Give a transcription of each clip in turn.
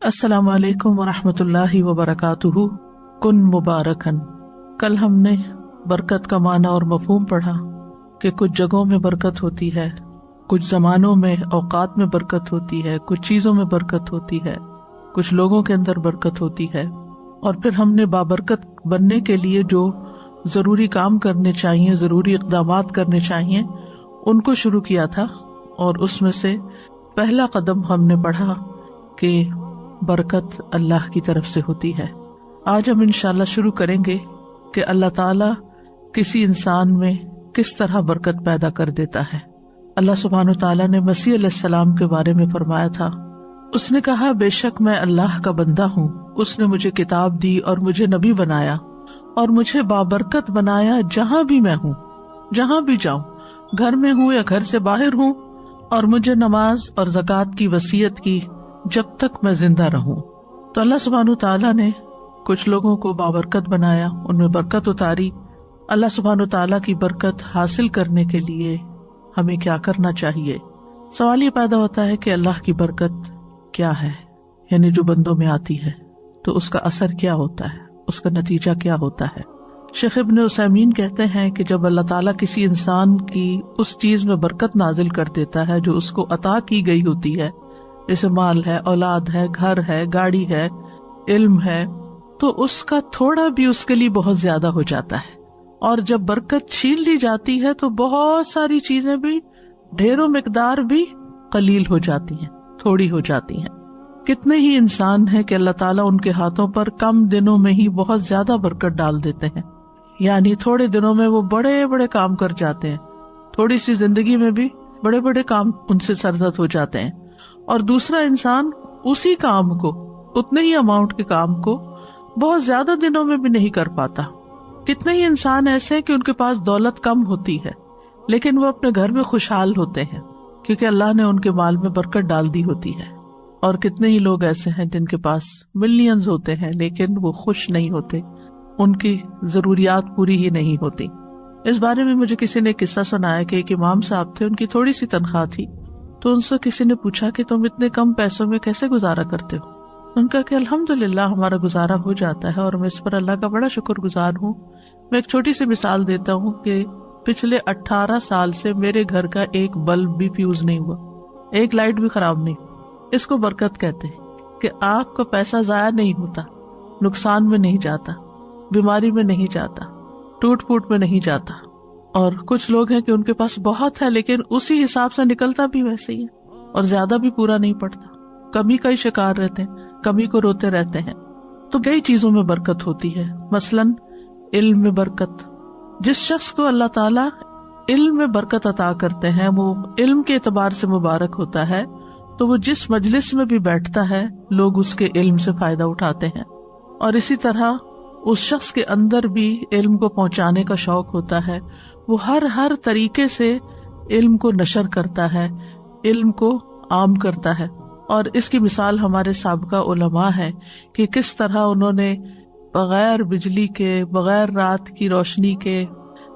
السلام علیکم ورحمۃ اللہ وبرکاتہ۔ کن مبارکن۔ کل ہم نے برکت کا معنی اور مفہوم پڑھا کہ کچھ جگہوں میں برکت ہوتی ہے، کچھ زمانوں میں اوقات میں برکت ہوتی ہے، کچھ چیزوں میں برکت ہوتی ہے، کچھ لوگوں کے اندر برکت ہوتی ہے، اور پھر ہم نے بابرکت بننے کے لیے جو ضروری کام کرنے چاہیے، ضروری اقدامات کرنے چاہیے، ان کو شروع کیا تھا، اور اس میں سے پہلا قدم ہم نے پڑھا کہ برکت اللہ کی طرف سے ہوتی ہے۔ آج ہم انشاءاللہ شروع کریں گے کہ اللہ تعالیٰ کسی انسان میں کس طرح برکت پیدا کر دیتا ہے۔ اللہ سبحانہ وتعالیٰ نے مسیح علیہ السلام کے بارے میں فرمایا تھا، اس نے کہا بے شک میں اللہ کا بندہ ہوں، اس نے مجھے کتاب دی اور مجھے نبی بنایا اور مجھے بابرکت بنایا جہاں بھی میں ہوں، جہاں بھی جاؤں، گھر میں ہوں یا گھر سے باہر ہوں، اور مجھے نماز اور زکوٰۃ کی وصیت کی جب تک میں زندہ رہوں۔ تو اللہ سبحانہ تعالیٰ نے کچھ لوگوں کو بابرکت بنایا، ان میں برکت اتاری۔ اللہ سبحانہ تعالیٰ کی برکت حاصل کرنے کے لیے ہمیں کیا کرنا چاہیے؟ سوال یہ پیدا ہوتا ہے کہ اللہ کی برکت کیا ہے، یعنی جو بندوں میں آتی ہے تو اس کا اثر کیا ہوتا ہے، اس کا نتیجہ کیا ہوتا ہے۔ شیخ ابن عثیمین کہتے ہیں کہ جب اللہ تعالیٰ کسی انسان کی اس چیز میں برکت نازل کر دیتا ہے جو اس کو عطا کی گئی ہوتی ہے، جیسے مال ہے، اولاد ہے، گھر ہے، گاڑی ہے، علم ہے، تو اس کا تھوڑا بھی اس کے لیے بہت زیادہ ہو جاتا ہے، اور جب برکت چھین لی جاتی ہے تو بہت ساری چیزیں بھی، ڈھیروں مقدار بھی قلیل ہو جاتی ہیں، تھوڑی ہو جاتی ہیں۔ کتنے ہی انسان ہیں کہ اللہ تعالیٰ ان کے ہاتھوں پر کم دنوں میں ہی بہت زیادہ برکت ڈال دیتے ہیں، یعنی تھوڑے دنوں میں وہ بڑے بڑے کام کر جاتے ہیں، تھوڑی سی زندگی میں بھی بڑے بڑے کام ان سے سرزد ہو جاتے ہیں، اور دوسرا انسان اسی کام کو، اتنے ہی اماؤنٹ کے کام کو بہت زیادہ دنوں میں بھی نہیں کر پاتا۔ کتنے ہی انسان ایسے ہیں کہ ان کے پاس دولت کم ہوتی ہے لیکن وہ اپنے گھر میں خوشحال ہوتے ہیں کیونکہ اللہ نے ان کے مال میں برکت ڈال دی ہوتی ہے، اور کتنے ہی لوگ ایسے ہیں جن کے پاس ملینز ہوتے ہیں لیکن وہ خوش نہیں ہوتے، ان کی ضروریات پوری ہی نہیں ہوتی۔ اس بارے میں مجھے کسی نے قصہ سنایا کہ ایک امام صاحب تھے، ان کی تھوڑی سی تنخواہ تھی، تو ان سے کسی نے پوچھا کہ تم اتنے کم پیسوں میں کیسے گزارا کرتے ہو؟ ان کا کہ الحمدللہ ہمارا گزارا ہو جاتا ہے اور میں اس پر اللہ کا بڑا شکر گزار ہوں۔ میں ایک چھوٹی سی مثال دیتا ہوں کہ پچھلے 18 سال سے میرے گھر کا ایک بلب بھی فیوز نہیں ہوا، ایک لائٹ بھی خراب نہیں۔ اس کو برکت کہتے ہیں کہ آپ کا پیسہ ضائع نہیں ہوتا، نقصان میں نہیں جاتا، بیماری میں نہیں جاتا، ٹوٹ پھوٹ میں نہیں جاتا۔ اور کچھ لوگ ہیں کہ ان کے پاس بہت ہے لیکن اسی حساب سے نکلتا بھی ویسے ہی ہے، اور زیادہ بھی پورا نہیں پڑتا، کمی کا ہی شکار رہتے ہیں، کمی کو روتے رہتے ہیں۔ تو کئی چیزوں میں برکت ہوتی ہے، مثلاً علم میں برکت۔ جس شخص کو اللہ تعالیٰ علم میں برکت عطا کرتے ہیں وہ علم کے اعتبار سے مبارک ہوتا ہے، تو وہ جس مجلس میں بھی بیٹھتا ہے لوگ اس کے علم سے فائدہ اٹھاتے ہیں، اور اسی طرح اس شخص کے اندر بھی علم کو پہنچانے کا شوق ہوتا ہے، وہ ہر طریقے سے علم کو نشر کرتا ہے، علم کو عام کرتا ہے۔ اور اس کی مثال ہمارے سابقہ علماء ہے کہ کس طرح انہوں نے بغیر بجلی کے، بغیر رات کی روشنی کے،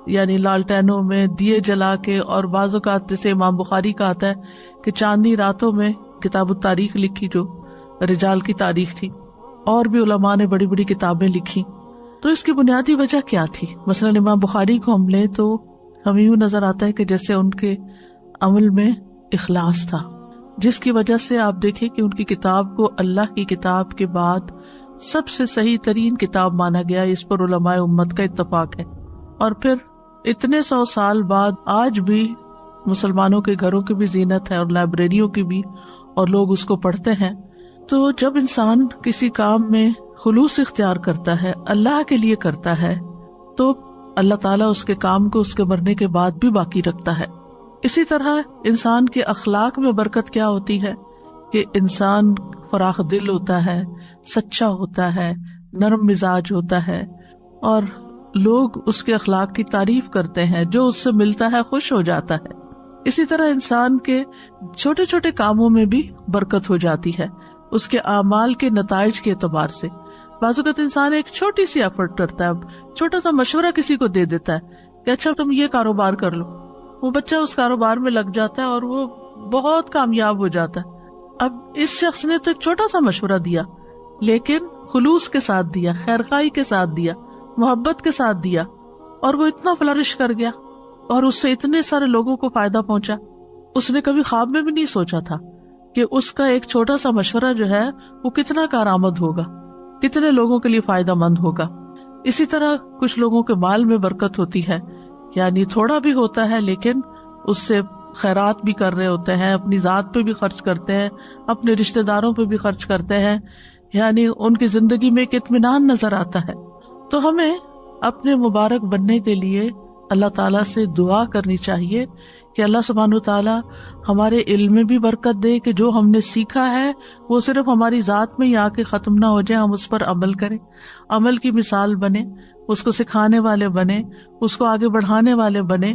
یعنی لالٹینوں میں دیے جلا کے، اور بعض اوقات جیسے امام بخاری کا آتا ہے کہ چاندنی راتوں میں کتاب التاریخ لکھی جو رجال کی تاریخ تھی، اور بھی علماء نے بڑی بڑی کتابیں لکھی۔ تو اس کی بنیادی وجہ کیا تھی؟ مثلا امام بخاری کو ہم لیں تو ہمیں یوں نظر آتا ہے کہ جیسے ان کے عمل میں اخلاص تھا، جس کی وجہ سے آپ دیکھیں کہ ان کی کتاب کو اللہ کی کتاب کے بعد سب سے صحیح ترین کتاب مانا گیا، اس پر علماء امت کا اتفاق ہے۔ اور پھر اتنے 100 سال بعد آج بھی مسلمانوں کے گھروں کی بھی زینت ہے اور لائبریریوں کی بھی، اور لوگ اس کو پڑھتے ہیں۔ تو جب انسان کسی کام میں خلوص اختیار کرتا ہے، اللہ کے لیے کرتا ہے، تو اللہ تعالیٰ اس کے کام کو اس کے مرنے کے بعد بھی باقی رکھتا ہے۔ اسی طرح انسان کے اخلاق میں برکت کیا ہوتی ہے کہ انسان فراخ دل ہوتا ہے، سچا ہوتا ہے، نرم مزاج ہوتا ہے، اور لوگ اس کے اخلاق کی تعریف کرتے ہیں، جو اس سے ملتا ہے خوش ہو جاتا ہے۔ اسی طرح انسان کے چھوٹے چھوٹے کاموں میں بھی برکت ہو جاتی ہے، اس کے اعمال کے نتائج کے اعتبار سے۔ بعض اوقات انسان ایک چھوٹی سی ایفرٹ کرتا ہے، چھوٹا سا مشورہ کسی کو دے دیتا ہے کہ اچھا تم یہ کاروبار کر لو، وہ بچہ اس کاروبار میں لگ جاتا ہے اور وہ بہت کامیاب ہو جاتا ہے، اب اس شخص نے تو ایک چھوٹا سا مشورہ دیا، لیکن خلوص کے ساتھ دیا، خیرخواہی کے ساتھ دیا، محبت کے ساتھ دیا، اور وہ اتنا فلرش کر گیا اور اس سے اتنے سارے لوگوں کو فائدہ پہنچا۔ اس نے کبھی خواب میں بھی نہیں سوچا تھا کہ اس کا ایک چھوٹا سا مشورہ جو ہے وہ کتنا کارآمد ہوگا، کتنے لوگوں کے لیے فائدہ مند ہوگا۔ اسی طرح کچھ لوگوں کے مال میں برکت ہوتی ہے، یعنی تھوڑا بھی ہوتا ہے لیکن اس سے خیرات بھی کر رہے ہوتے ہیں، اپنی ذات پہ بھی خرچ کرتے ہیں، اپنے رشتہ داروں پہ بھی خرچ کرتے ہیں، یعنی ان کی زندگی میں ایک اطمینان نظر آتا ہے۔ تو ہمیں اپنے مبارک بننے کے لیے اللہ تعالیٰ سے دعا کرنی چاہیے کہ اللہ سبحانہ وتعالیٰ ہمارے علم میں بھی برکت دے، کہ جو ہم نے سیکھا ہے وہ صرف ہماری ذات میں ہی آ کے ختم نہ ہو جائے، ہم اس پر عمل کریں، عمل کی مثال بنے، اس کو سکھانے والے بنے، اس کو آگے بڑھانے والے بنے۔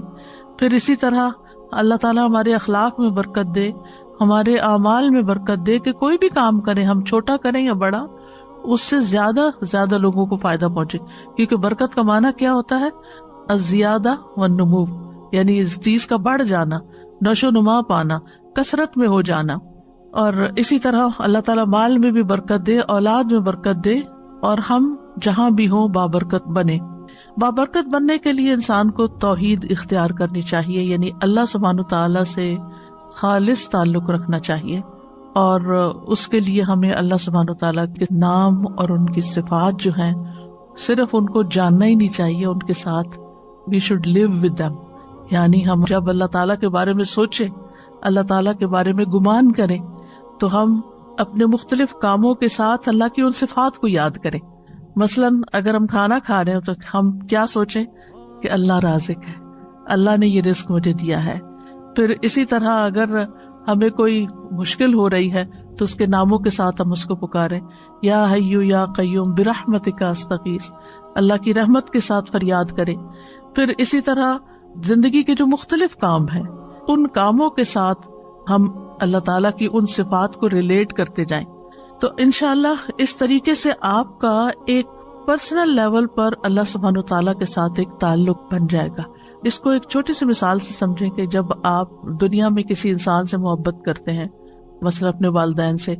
پھر اسی طرح اللہ تعالیٰ ہمارے اخلاق میں برکت دے، ہمارے اعمال میں برکت دے، کہ کوئی بھی کام کریں، ہم چھوٹا کریں یا بڑا، اس سے زیادہ لوگوں کو فائدہ پہنچے، کیونکہ برکت کا معنی کیا ہوتا ہے؟ الزیادہ والنمو، یعنی اس چیز کا بڑھ جانا، نشو نما پانا، کثرت میں ہو جانا۔ اور اسی طرح اللہ تعالیٰ مال میں بھی برکت دے، اولاد میں برکت دے، اور ہم جہاں بھی ہوں بابرکت بنے۔ بابرکت بننے کے لیے انسان کو توحید اختیار کرنی چاہیے، یعنی اللہ سبحانہ تعالیٰ سے خالص تعلق رکھنا چاہیے، اور اس کے لیے ہمیں اللہ سبحانہ تعالیٰ کے نام اور ان کی صفات جو ہیں صرف ان کو جاننا ہی نہیں چاہیے، ان کے ساتھ we should live with them، یعنی ہم جب اللہ تعالیٰ کے بارے میں سوچیں، اللہ تعالیٰ کے بارے میں گمان کریں، تو ہم اپنے مختلف کاموں کے ساتھ اللہ کی ان صفات کو یاد کریں۔ مثلاً اگر ہم کھانا کھا رہے ہیں تو ہم کیا سوچیں کہ اللہ رازق ہے، اللہ نے یہ رزق مجھے دیا ہے۔ پھر اسی طرح اگر ہمیں کوئی مشکل ہو رہی ہے تو اس کے ناموں کے ساتھ ہم اس کو پکاریں، یا حیو یا قیوم برحمتک استغیث، اللہ کی رحمت کے ساتھ فریاد کریں۔ پھر اسی طرح زندگی کے جو مختلف کام ہیں ان کاموں کے ساتھ ہم اللہ تعالیٰ کی ان صفات کو ریلیٹ کرتے جائیں، تو انشاءاللہ اس طریقے سے آپ کا ایک پرسنل لیول پر اللہ سبحانہ تعالیٰ کے ساتھ ایک تعلق بن جائے گا۔ اس کو ایک چھوٹی سی مثال سے سمجھیں کہ جب آپ دنیا میں کسی انسان سے محبت کرتے ہیں، مثلا اپنے والدین سے،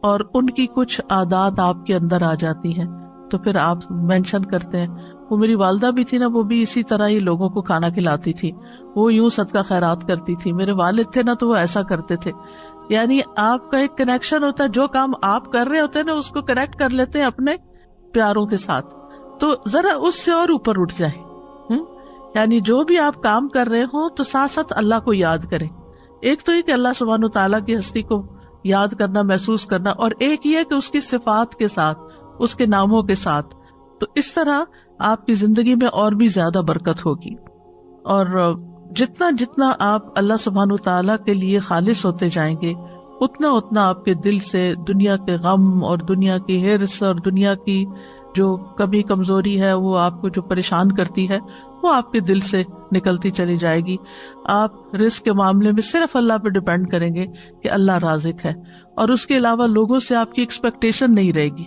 اور ان کی کچھ عادات آپ کے اندر آ جاتی ہیں، تو پھر آپ مینشن کرتے ہیں وہ میری والدہ بھی تھی نا، وہ بھی اسی طرح ہی لوگوں کو کھانا کھلاتی تھی، وہ یوں صدقہ خیرات کرتی تھی، میرے والد تھے نا تو وہ ایسا کرتے تھے۔ یعنی آپ کا ایک کنیکشن ہوتا ہے، جو کام آپ کر رہے ہوتے ہیں نا اس کو کنیکٹ کر لیتے ہیں اپنے پیاروں کے ساتھ، تو ذرا اس سے اور اوپر اٹھ جائیں۔ یعنی جو بھی آپ کام کر رہے ہوں تو ساتھ ساتھ اللہ کو یاد کریں۔ ایک تو یہ کہ اللہ سبحانہ وتعالیٰ کی ہستی کو یاد کرنا، محسوس کرنا، اور ایک یہ کہ اس کی صفات کے ساتھ، اس کے ناموں کے ساتھ، تو اس طرح آپ کی زندگی میں اور بھی زیادہ برکت ہوگی۔ اور جتنا جتنا آپ اللہ سبحانہ وتعالیٰ کے لیے خالص ہوتے جائیں گے، اتنا اتنا آپ کے دل سے دنیا کے غم اور دنیا کی ہرس اور دنیا کی جو کمی کمزوری ہے، وہ آپ کو جو پریشان کرتی ہے، وہ آپ کے دل سے نکلتی چلی جائے گی۔ آپ رزق کے معاملے میں صرف اللہ پہ ڈیپینڈ کریں گے کہ اللہ رازق ہے، اور اس کے علاوہ لوگوں سے آپ کی ایکسپیکٹیشن نہیں رہے گی۔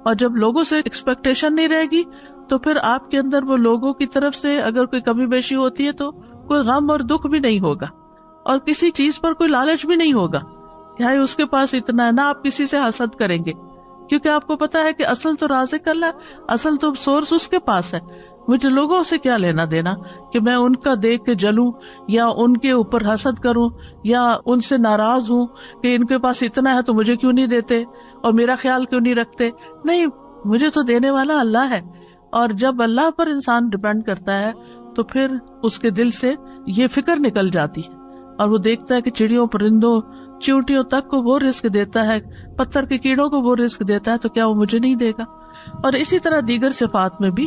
اور جب لوگوں سے ایکسپیکٹیشن نہیں رہے گی تو پھر آپ کے اندر وہ لوگوں کی طرف سے اگر کوئی کمی بیشی ہوتی ہے تو کوئی غم اور دکھ بھی نہیں ہوگا، اور کسی چیز پر کوئی لالچ بھی نہیں ہوگا کہ ہائے اس کے پاس اتنا ہے، نہ آپ کسی سے حسد کریں گے، کیونکہ آپ کو پتا ہے کہ اصل تو رازق اللہ، اصل تو سورس اس کے پاس ہے۔ مجھے لوگوں سے کیا لینا دینا کہ میں ان کا دیکھ کے جلوں یا ان کے اوپر حسد کروں یا ان سے ناراض ہوں کہ ان کے پاس اتنا ہے تو مجھے کیوں نہیں دیتے اور میرا خیال کیوں نہیں رکھتے۔ نہیں، مجھے تو دینے والا اللہ ہے۔ اور جب اللہ پر انسان ڈیپینڈ کرتا ہے تو پھر اس کے دل سے یہ فکر نکل جاتی ہے، اور وہ دیکھتا ہے کہ چڑیوں، پرندوں، چیونٹیوں تک کو وہ رزق دیتا ہے، پتھر کے کیڑوں کو وہ رزق دیتا ہے، تو کیا وہ مجھے نہیں دے گا؟ اور اسی طرح دیگر صفات میں بھی،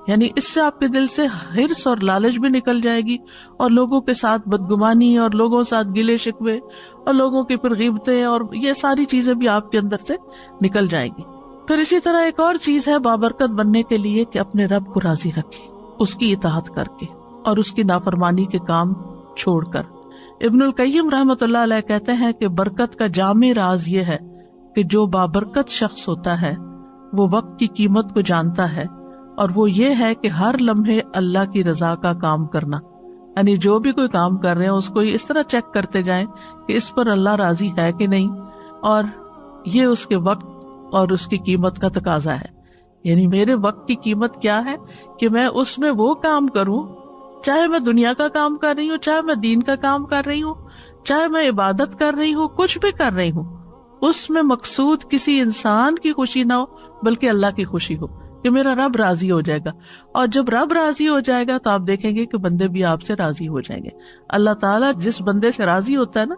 یعنی اس سے آپ کے دل سے ہرس اور لالچ بھی نکل جائے گی، اور لوگوں کے ساتھ بدگمانی اور لوگوں کے ساتھ گلے شکوے اور لوگوں کی پھر غیبتیں اور یہ ساری چیزیں بھی آپ کے اندر سے نکل جائیں گی۔ پھر اسی طرح ایک اور چیز ہے بابرکت بننے کے لیے کہ اپنے رب کو راضی رکھیں، اس کی اطاعت کر کے اور اس کی نافرمانی کے کام چھوڑ کر۔ ابن القیم رحمۃ اللہ علیہ کہتے ہیں کہ برکت کا جامع راز یہ ہے کہ جو بابرکت شخص ہوتا ہے وہ وقت کی قیمت کو جانتا ہے، اور وہ یہ ہے کہ ہر لمحے اللہ کی رضا کا کام کرنا، یعنی جو بھی کوئی کام کر رہے ہیں اس کو اس طرح چیک کرتے جائیں کہ اس پر اللہ راضی ہے کہ نہیں، اور یہ اس کے وقت اور اس کی قیمت کا تقاضا ہے. یعنی میرے وقت کی قیمت کیا ہے کہ میں اس میں وہ کام کروں، چاہے میں دنیا کا کام کر رہی ہوں، چاہے میں دین کا کام کر رہی ہوں، چاہے میں عبادت کر رہی ہوں، کچھ بھی کر رہی ہوں، اس میں مقصود کسی انسان کی خوشی نہ ہو بلکہ اللہ کی خوشی ہو کہ میرا رب راضی ہو جائے گا. اور جب رب راضی ہو جائے گا تو آپ دیکھیں گے کہ بندے بھی آپ سے راضی ہو جائیں گے. اللہ تعالیٰ جس بندے سے راضی ہوتا ہے نا،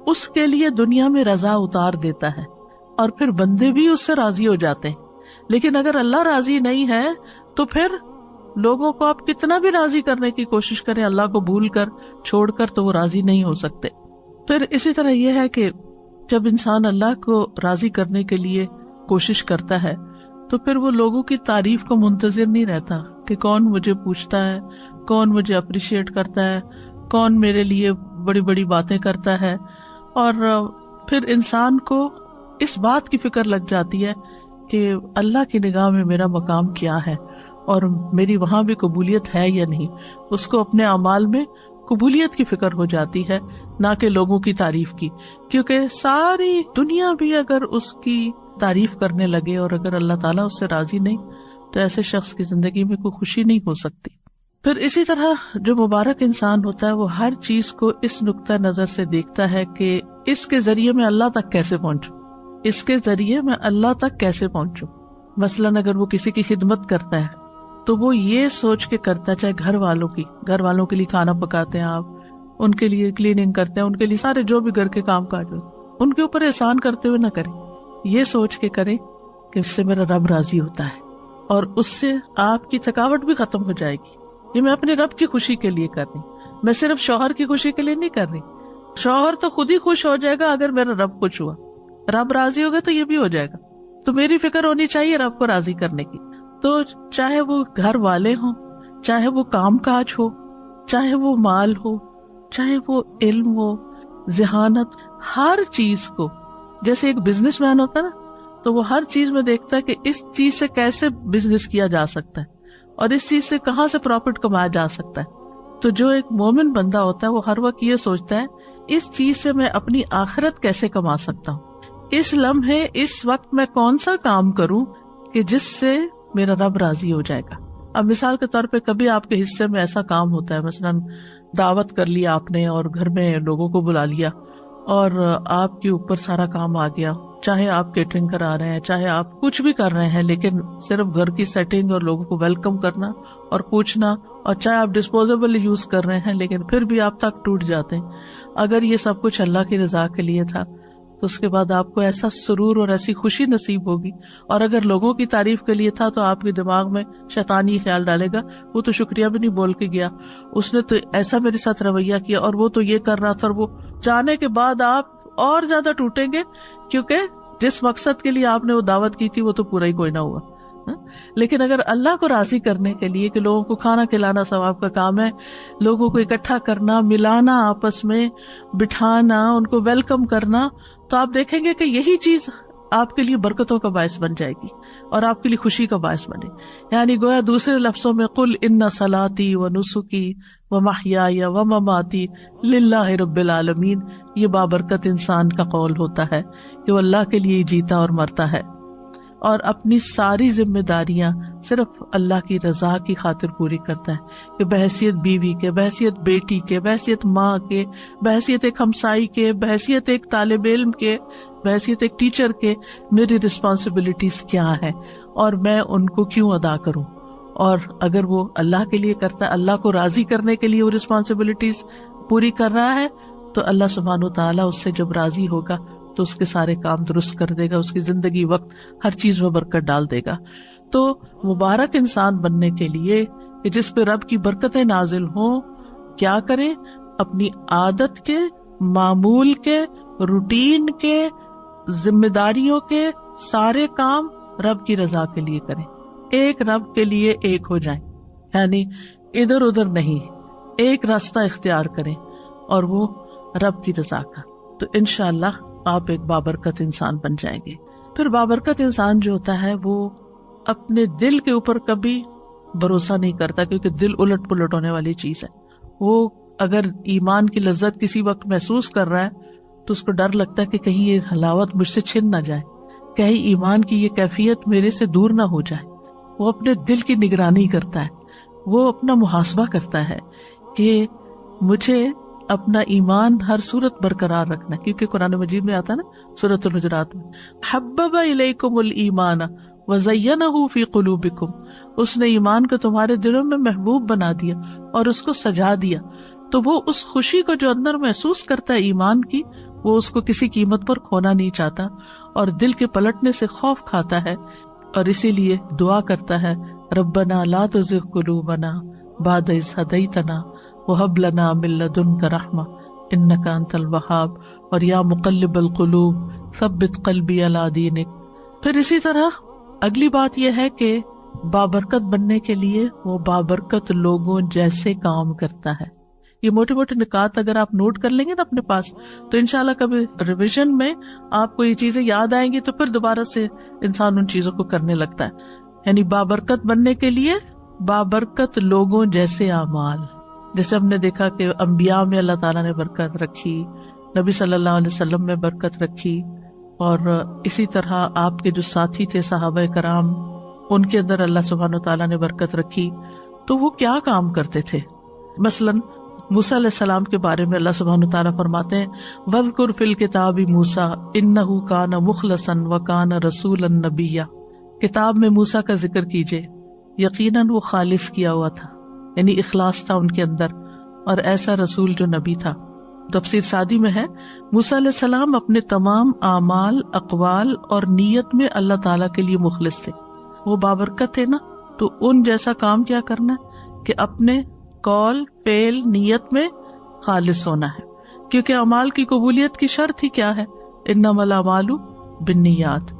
اس کے لیے دنیا میں رضا اتار دیتا ہے اور پھر بندے بھی اس سے راضی ہو جاتے ہیں. لیکن اگر اللہ راضی نہیں ہے تو پھر لوگوں کو آپ کتنا بھی راضی کرنے کی کوشش کریں، اللہ کو بھول کر چھوڑ کر، تو وہ راضی نہیں ہو سکتے. پھر اسی طرح یہ ہے کہ جب انسان اللہ کو راضی کرنے کے لیے کوشش کرتا ہے تو پھر وہ لوگوں کی تعریف کو منتظر نہیں رہتا کہ کون مجھے پوچھتا ہے، کون مجھے اپریشیٹ کرتا ہے، کون میرے لیے بڑی بڑی باتیں کرتا ہے. اور پھر انسان کو اس بات کی فکر لگ جاتی ہے کہ اللہ کی نگاہ میں میرا مقام کیا ہے اور میری وہاں بھی قبولیت ہے یا نہیں. اس کو اپنے اعمال میں قبولیت کی فکر ہو جاتی ہے، نہ کہ لوگوں کی تعریف کی، کیونکہ ساری دنیا بھی اگر اس کی تعریف کرنے لگے اور اگر اللہ تعالیٰ اس سے راضی نہیں تو ایسے شخص کی زندگی میں کوئی خوشی نہیں ہو سکتی. پھر اسی طرح جو مبارک انسان ہوتا ہے وہ ہر چیز کو اس نقطہ نظر سے دیکھتا ہے کہ اس کے ذریعے میں اللہ تک کیسے پہنچوں، اس کے ذریعے میں اللہ تک کیسے پہنچوں. مثلاً اگر وہ کسی کی خدمت کرتا ہے تو وہ یہ سوچ کے کرتا ہے، چاہے گھر والوں کے لیے کھانا پکاتے ہیں آپ، ان کے لیے کلیننگ کرتے ہیں، ان کے لیے سارے جو بھی گھر کے کام کاج ہوتے ان کے اوپر احسان کرتے ہوئے نہ کریں، یہ سوچ کے کریں کہ اس سے میرا رب راضی ہوتا ہے اور اس سے آپ کی تھکاوٹ بھی ختم ہو جائے گی. یہ میں اپنے رب کی خوشی کے لیے کر رہی ہوں، میں صرف شوہر کی خوشی کے لیے نہیں کر رہی. شوہر تو خود ہی خوش ہو جائے گا اگر میرا رب خوش ہوا، رب راضی ہوگا تو یہ بھی ہو جائے گا. تو میری فکر ہونی چاہیے رب کو راضی کرنے کی. تو چاہے وہ گھر والے ہوں، چاہے وہ کام کاج ہو، چاہے وہ مال ہو، چاہے وہ علم ہو، ذہانت، ہر چیز کو، جیسے ایک بزنس مین ہوتا ہے نا تو وہ ہر چیز میں دیکھتا ہے کہ اس چیز سے کیسے بزنس کیا جا سکتا ہے اور اس چیز سے کہاں سے پروفٹ کمایا جا سکتا ہے. تو جو ایک مومن بندہ ہوتا ہے وہ ہر وقت یہ سوچتا ہے اس چیز سے میں اپنی آخرت کیسے کما سکتا ہوں، اس لمحے اس وقت میں کون سا کام کروں کہ جس سے میرا رب راضی ہو جائے گا. اب مثال کے طور پہ کبھی آپ کے حصے میں ایسا کام ہوتا ہے، مثلاً دعوت کر لیا آپ نے اور گھر میں لوگوں کو بلا لیا اور آپ کے اوپر سارا کام آ گیا، چاہے آپ کیٹرنگ کرا رہے ہیں، چاہے آپ کچھ بھی کر رہے ہیں، لیکن صرف گھر کی سیٹنگ اور لوگوں کو ویلکم کرنا اور پوچھنا، اور چاہے آپ ڈسپوزیبل یوز کر رہے ہیں لیکن پھر بھی آپ تک ٹوٹ جاتے ہیں. اگر یہ سب کچھ اللہ کی رضا کے لیے تھا تو اس کے بعد آپ کو ایسا سرور اور ایسی خوشی نصیب ہوگی. اور اگر لوگوں کی تعریف کے لیے تھا تو آپ کے دماغ میں شیطان یہ خیال ڈالے گا وہ تو شکریہ بھی نہیں بول کے گیا، اس نے تو ایسا میرے ساتھ رویہ کیا اور وہ تو یہ کر رہا تھا. اور وہ جانے کے بعد آپ اور زیادہ ٹوٹیں گے کیونکہ جس مقصد کے لیے آپ نے وہ دعوت کی تھی وہ تو پورا ہی کوئی نہ ہوا. لیکن اگر اللہ کو راضی کرنے کے لیے کہ لوگوں کو کھانا کھلانا ثواب کا کام ہے، لوگوں کو اکٹھا کرنا، ملانا، آپس میں بٹھانا، ان کو ویلکم کرنا، تو آپ دیکھیں گے کہ یہی چیز آپ کے لیے برکتوں کا باعث بن جائے گی اور آپ کے لیے خوشی کا باعث بنے. یعنی گویا دوسرے لفظوں میں قل ان صلاتی و نسکی و محیای و مماتی للہ رب العالمین، یہ بابرکت انسان کا قول ہوتا ہے کہ وہ اللہ کے لیے جیتا اور مرتا ہے اور اپنی ساری ذمہ داریاں صرف اللہ کی رضا کی خاطر پوری کرتا ہے کہ بحیثیت بیوی کے، بحیثیت بیٹی کے، بحیثیت ماں کے، بحیثیت ایک ہمسائی کے، بحیثیت ایک طالب علم کے، بحیثیت ایک ٹیچر کے، میری رسپانسبلٹیز کیا ہیں اور میں ان کو کیوں ادا کروں. اور اگر وہ اللہ کے لیے کرتا ہے، اللہ کو راضی کرنے کے لیے وہ رسپانسبلٹیز پوری کر رہا ہے، تو اللہ سبحانہ و تعالیٰ اس سے جب راضی ہوگا تو اس کے سارے کام درست کر دے گا، اس کی زندگی وقت ہر چیز میں برکت ڈال دے گا. تو مبارک انسان بننے کے لیے کہ جس پہ رب کی برکتیں نازل ہوں، کیا کریں؟ اپنی عادت کے، معمول کے، روٹین کے، ذمہ داریوں کے سارے کام رب کی رضا کے لیے کریں. ایک رب کے لیے ایک ہو جائیں، یعنی ادھر ادھر نہیں، ایک راستہ اختیار کریں اور وہ رب کی رضا کا. تو انشاءاللہ آپ ایک بابرکت انسان بن جائیں گے. پھر بابرکت انسان جو ہوتا ہے وہ اپنے دل کے اوپر کبھی بھروسہ نہیں کرتا، کیونکہ دل الٹ پلٹ ہونے والی چیز ہے. وہ اگر ایمان کی لذت کسی وقت محسوس کر رہا ہے تو اس کو ڈر لگتا ہے کہ کہیں یہ حلاوت مجھ سے چھن نہ جائے، کہیں ایمان کی یہ کیفیت میرے سے دور نہ ہو جائے۔ وہ اپنے دل کی نگرانی کرتا ہے، وہ اپنا محاسبہ کرتا ہے کہ مجھے اپنا ایمان ہر صورت برقرار رکھنا، کیونکہ قرآن مجید میں آتا ہے نا سورۃ الحجرات میں، حبب الیکم الایمان وزینہ فی قلوبکم، اس نے ایمان کو تمہارے دلوں میں محبوب بنا دیا اور اس کو سجا دیا۔ تو وہ اس خوشی کو جو اندر محسوس کرتا ہے ایمان کی، وہ اس کو کسی قیمت پر کھونا نہیں چاہتا اور دل کے پلٹنے سے خوف کھاتا ہے، اور اسی لیے دعا کرتا ہے ربنا لا تزغ قلوبنا بعد اذ ہدیتنا وہب لنا من لدنک رحمہ انک انت الوہاب، اور یا مقلب القلوب ثبت قلبی علی دینک۔ پھر اسی طرح اگلی بات یہ ہے کہ بابرکت بننے کے لیے وہ بابرکت لوگوں جیسے کام کرتا ہے۔ یہ موٹے موٹے نکات اگر آپ نوٹ کر لیں گے نا اپنے پاس، تو انشاءاللہ کبھی ریویژن میں آپ کو یہ چیزیں یاد آئیں گی تو پھر دوبارہ سے انسان ان چیزوں کو کرنے لگتا ہے۔ یعنی بابرکت بننے کے لیے بابرکت لوگوں جیسے اعمال، جیسے ہم نے دیکھا کہ انبیاء میں اللہ تعالیٰ نے برکت رکھی، نبی صلی اللہ علیہ وسلم میں برکت رکھی، اور اسی طرح آپ کے جو ساتھی تھے صحابہ کرام، ان کے اندر اللہ سبحانہ و تعالیٰ نے برکت رکھی۔ تو وہ کیا کام کرتے تھے؟ مثلاً موسیٰ علیہ السلام کے بارے میں اللہ سبحانہ و تعالیٰ فرماتے ہیں وَاذْكُرْ فِي الْكِتَابِ مُوسَىٰ إِنَّهُ كَانَ مُخْلَصًا وَكَانَ رَسُولًا نَبِيًّا، کتاب میں موسیٰ کا ذکر کیجئے، یقیناً وہ خالص کیا ہوا تھا، یعنی اخلاص تھا ان کے اندر، اور ایسا رسول جو نبی تھا۔ تفسیر سعدی میں ہے موسیٰ علیہ السلام اپنے تمام اعمال، اقوال اور نیت میں اللہ تعالیٰ کے لیے مخلص تھے، وہ بابرکت تھے نا، تو ان جیسا کام کیا کرنا ہے کہ اپنے قول، فعل، نیت میں خالص ہونا ہے، کیونکہ اعمال کی قبولیت کی شرط ہی کیا ہے؟ انما الاعمال بالنیات۔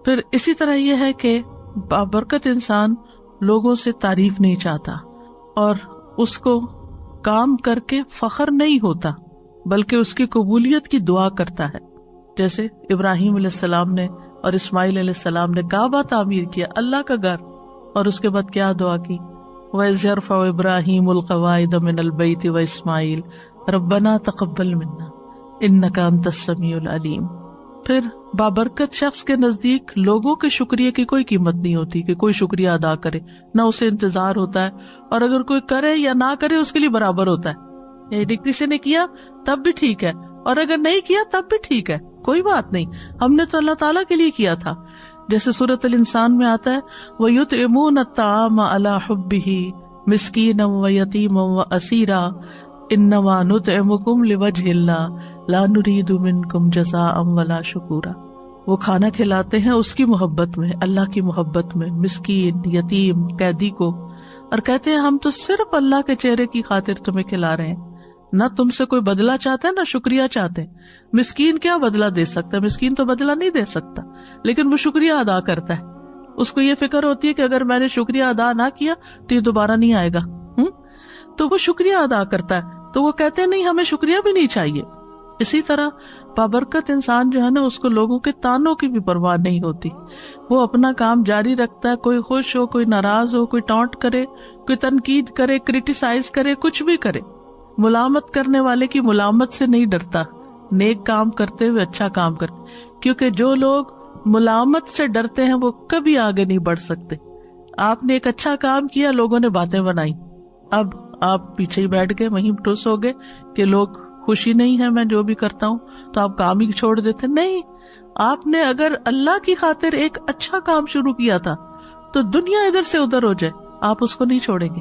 پھر اسی طرح یہ ہے کہ بابرکت انسان لوگوں سے تعریف نہیں چاہتا اور اس کو کام کر کے فخر نہیں ہوتا، بلکہ اس کی قبولیت کی دعا کرتا ہے۔ جیسے ابراہیم علیہ السلام نے اور اسماعیل علیہ السلام نے کعبہ تعمیر کیا، اللہ کا گھر، اور اس کے بعد کیا دعا کی؟ وَإِذْ يَرْفَعُ إِبْرَاهِيمُ الْقَوَاعِدَ مِنَ الْبَيْتِ وَإِسْمَاعِيلُ رَبَّنَا تَقَبَّلْ مِنَّا إِنَّكَ أَنْتَ السَّمِيعُ الْعَلِيمُ۔ پھر بابرکت شخص کے نزدیک لوگوں کے شکریہ کی کوئی قیمت نہیں ہوتی کہ کوئی شکریہ ادا کرے، نہ اسے انتظار ہوتا ہے، اور اگر کوئی کرے یا نہ کرے اس کے لیے برابر ہوتا ہے، یعنی کسی نے کیا تب بھی ٹھیک ہے اور اگر نہیں کیا تب بھی ٹھیک ہے، کوئی بات نہیں، ہم نے تو اللہ تعالیٰ کے لیے کیا تھا۔ جیسے سورۃ الانسان میں آتا ہے وَيُطْعِمُونَ الطَّعَامَ عَلَى حُبِّهِ مِسْكِينًا وَيَتِيمًا وَأَسِيرًا إِنَّمَا نُطْعِمُكُمْ لِوَجْهِ اللَّهِ لَا نُرِيدُ مِنْكُمْ جَزَاءً وَلَا شُكُورًا، وہ کھانا کھلاتے ہیں اس کی محبت میں، اللہ کی محبت میں، مسکین، یتیم، قیدی کو، اور کہتے ہیں ہم تو صرف اللہ کے چہرے کی خاطر تمہیں کھلا رہے ہیں، نہ تم سے کوئی بدلہ چاہتے ہیں نہ شکریہ چاہتے ہیں۔ مسکین کیا بدلہ دے سکتا ہے؟ مسکین تو بدلہ نہیں دے سکتا، لیکن وہ شکریہ ادا کرتا ہے، اس کو یہ فکر ہوتی ہے کہ اگر میں نے شکریہ ادا نہ کیا تو یہ دوبارہ نہیں آئے گا، تو وہ شکریہ ادا کرتا ہے، تو وہ کہتے ہیں نہیں ہمیں شکریہ بھی نہیں چاہیے۔ اسی طرح بابرکت انسان جو ہے نا، اس کو لوگوں کے تانوں کی بھی پرواہ نہیں ہوتی، وہ اپنا کام جاری رکھتا ہے، کوئی خوش ہو، کوئی ناراض ہو، کوئی ٹانٹ کرے، کوئی تنقید کرے، کرٹیسائز کرے، کچھ بھی کرے، ملامت کرنے والے کی ملامت سے نہیں ڈرتا، نیک کام کرتے ہوئے اچھا کام کرتے، کیونکہ جو لوگ ملامت سے ڈرتے ہیں وہ کبھی آگے نہیں بڑھ سکتے۔ آپ نے ایک اچھا کام کیا، لوگوں نے باتیں بنائی، اب آپ پیچھے ہی بیٹھ گئے، وہیں ٹھوس ہو گئے کہ لوگ خوشی نہیں ہے میں جو بھی کرتا ہوں، تو آپ کام ہی چھوڑ دیتے۔ نہیں، آپ نے اگر اللہ کی خاطر ایک اچھا کام شروع کیا تھا تو دنیا ادھر سے ادھر ہو جائے، آپ اس کو نہیں چھوڑیں گے،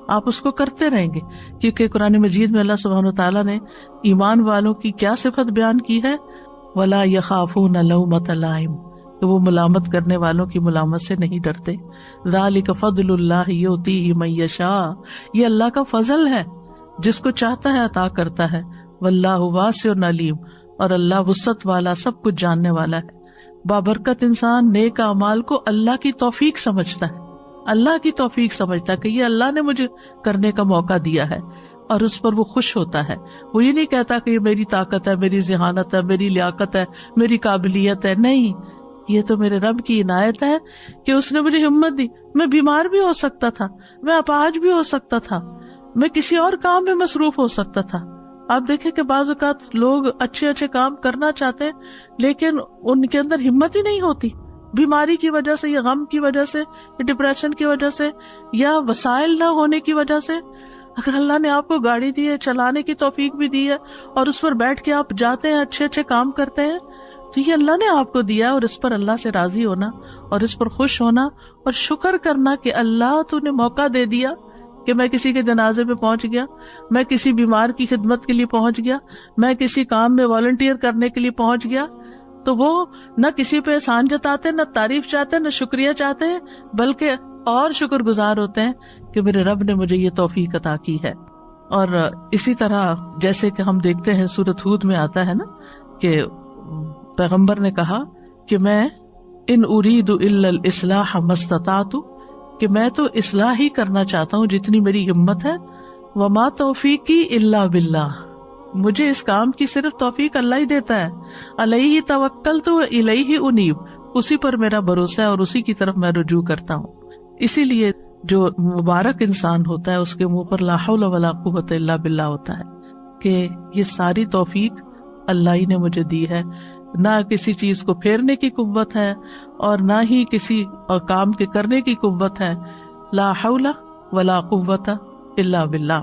آپ اس کو کرتے رہیں گے، کیونکہ قرآن مجید میں اللہ سبحانہ وتعالیٰ نے ایمان والوں کی کیا صفت بیان کی ہے؟ وَلَا يَخَافُونَ لَوْمَةَ لَائِمٍ، کہ وہ ملامت کرنے والوں کی ملامت سے نہیں ڈرتے۔ ذَلِكَ فَضْلُ اللَّهِ يُؤْتِيهِ مَن يَشَاءُ، یہ اللہ کا فضل ہے، جس کو چاہتا ہے عطا کرتا ہے۔ وَاللَّهُ وَاسِعٌ عَلِيمٌ، اور اللہ وسعت والا، سب کچھ جاننے والا ہے۔ بابرکت انسان نیک اعمال کو اللہ کی توفیق سمجھتا ہے، اللہ کی توفیق سمجھتا ہے کہ یہ اللہ نے مجھے کرنے کا موقع دیا ہے، اور اس پر وہ خوش ہوتا ہے۔ وہ یہ نہیں کہتا کہ یہ میری طاقت ہے، میری ذہانت ہے، میری لیاقت ہے، میری قابلیت ہے، نہیں، یہ تو میرے رب کی عنایت ہے کہ اس نے مجھے ہمت دی۔ میں بیمار بھی ہو سکتا تھا، میں اپاہج بھی ہو سکتا تھا، میں کسی اور کام میں مصروف ہو سکتا تھا، آپ دیکھیں کہ بعض اوقات لوگ اچھے اچھے کام کرنا چاہتے ہیں لیکن ان کے اندر ہمت ہی نہیں ہوتی، بیماری کی وجہ سے یا غم کی وجہ سے یا ڈپریشن کی وجہ سے یا وسائل نہ ہونے کی وجہ سے. اگر اللہ نے آپ کو گاڑی دی ہے، چلانے کی توفیق بھی دی ہے اور اس پر بیٹھ کے آپ جاتے ہیں، اچھے اچھے کام کرتے ہیں، تو یہ اللہ نے آپ کو دیا، اور اس پر اللہ سے راضی ہونا اور اس پر خوش ہونا اور شکر کرنا کہ اللہ تو نے موقع دے دیا کہ میں کسی کے جنازے پہ پہنچ گیا، میں کسی بیمار کی خدمت کے لیے پہنچ گیا، میں کسی کام میں والنٹیئر کرنے کے لیے پہنچ گیا. تو وہ نہ کسی پہ احسان جتاتے، نہ تعریف چاہتے، نہ شکریہ چاہتے ہیں، بلکہ اور شکر گزار ہوتے ہیں کہ میرے رب نے مجھے یہ توفیق عطا کی ہے. اور اسی طرح جیسے کہ ہم دیکھتے ہیں سورۃ ہود میں آتا ہے نا کہ پیغمبر نے کہا کہ میں ان اريد الا الاصلاح ما استطعت، کہ میں تو اصلاح ہی کرنا چاہتا ہوں جتنی میری ہمت ہے. وما توفیقی الا باللہ، مجھے اس کام کی صرف توفیق اللہ ہی دیتا ہے. علیہ توکلت والیہ انیب، اسی پر میرا بھروسہ ہے اور اسی کی طرف میں رجوع کرتا ہوں. اسی لیے جو مبارک انسان ہوتا ہے اس کے منہ پر لا حول ولا قوت الا باللہ ہوتا ہے کہ یہ ساری توفیق اللہ ہی نے مجھے دی ہے. نہ کسی چیز کو پھیرنے کی قوت ہے اور نہ ہی کسی کام کے کرنے کی قوت ہے. لا حول ولا قوت الا باللہ.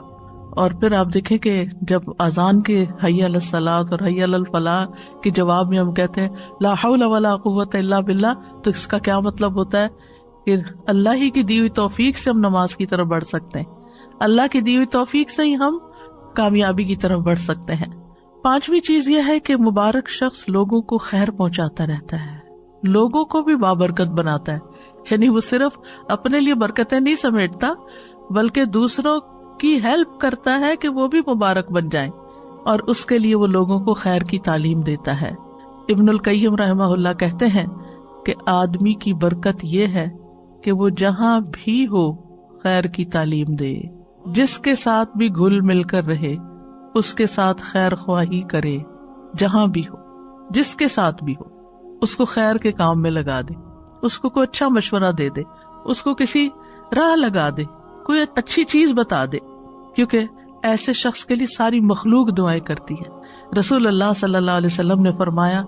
اور پھر آپ دیکھیں کہ جب اذان کے حی علی الصلاۃ اور حی علی الفلاح کے جواب میں ہم کہتے ہیں لا حول ولا قوت الا باللہ، تو اس کا کیا مطلب ہوتا ہے کہ اللہ ہی کی دی ہوئی توفیق سے ہم نماز کی طرف بڑھ سکتے ہیں، اللہ کی دی ہوئی توفیق سے ہی ہم کامیابی کی طرف بڑھ سکتے ہیں. پانچویں چیز یہ ہے کہ مبارک شخص لوگوں کو خیر پہنچاتا رہتا ہے، لوگوں کو بھی بابرکت بناتا ہے. یعنی وہ صرف اپنے لیے برکتیں نہیں سمیٹتا بلکہ دوسروں کی ہیلپ کرتا ہے کہ وہ بھی مبارک بن جائیں، اور اس کے لیے وہ لوگوں کو خیر کی تعلیم دیتا ہے. ابن القیم رحمہ اللہ کہتے ہیں کہ آدمی کی برکت یہ ہے کہ وہ جہاں بھی ہو خیر کی تعلیم دے، جس کے ساتھ بھی گھل مل کر رہے اس کے ساتھ خیر خواہی کرے، جہاں بھی ہو جس کے ساتھ بھی ہو اس کو خیر کے کام میں لگا دے، اس کو کوئی اچھا مشورہ دے دے، اس کو کسی راہ لگا دے، کوئی اچھی چیز بتا دے، کیونکہ ایسے شخص کے لیے ساری مخلوق دعائیں کرتی ہے. رسول اللہ صلی اللہ علیہ وسلم نے فرمایا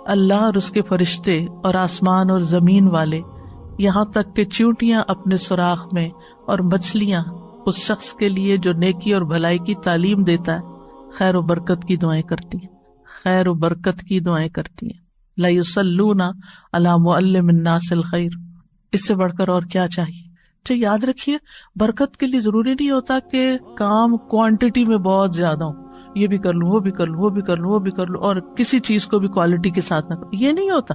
اللہ اور اس کے فرشتے اور آسمان اور زمین والے، یہاں تک کہ چیونٹیاں اپنے سوراخ میں اور مچھلیاں اس شخص کے لیے جو نیکی اور بھلائی کی تعلیم دیتا ہے خیر و برکت کی دعائیں کرتی ہیں، خیر و برکت کی دعائیں کرتی ہیں. لا یصلون علی معلم الناس الخیر. اس سے بڑھ کر اور کیا چاہیے؟ یاد رکھیے برکت کے لیے ضروری نہیں ہوتا کہ کام کوانٹٹی میں بہت زیادہ ہو، یہ بھی کر لوں، وہ بھی کر لوں، وہ بھی کر لوں، وہ بھی کر لوں، اور کسی چیز کو بھی کوالٹی کے ساتھ نہ کروں. یہ نہیں ہوتا.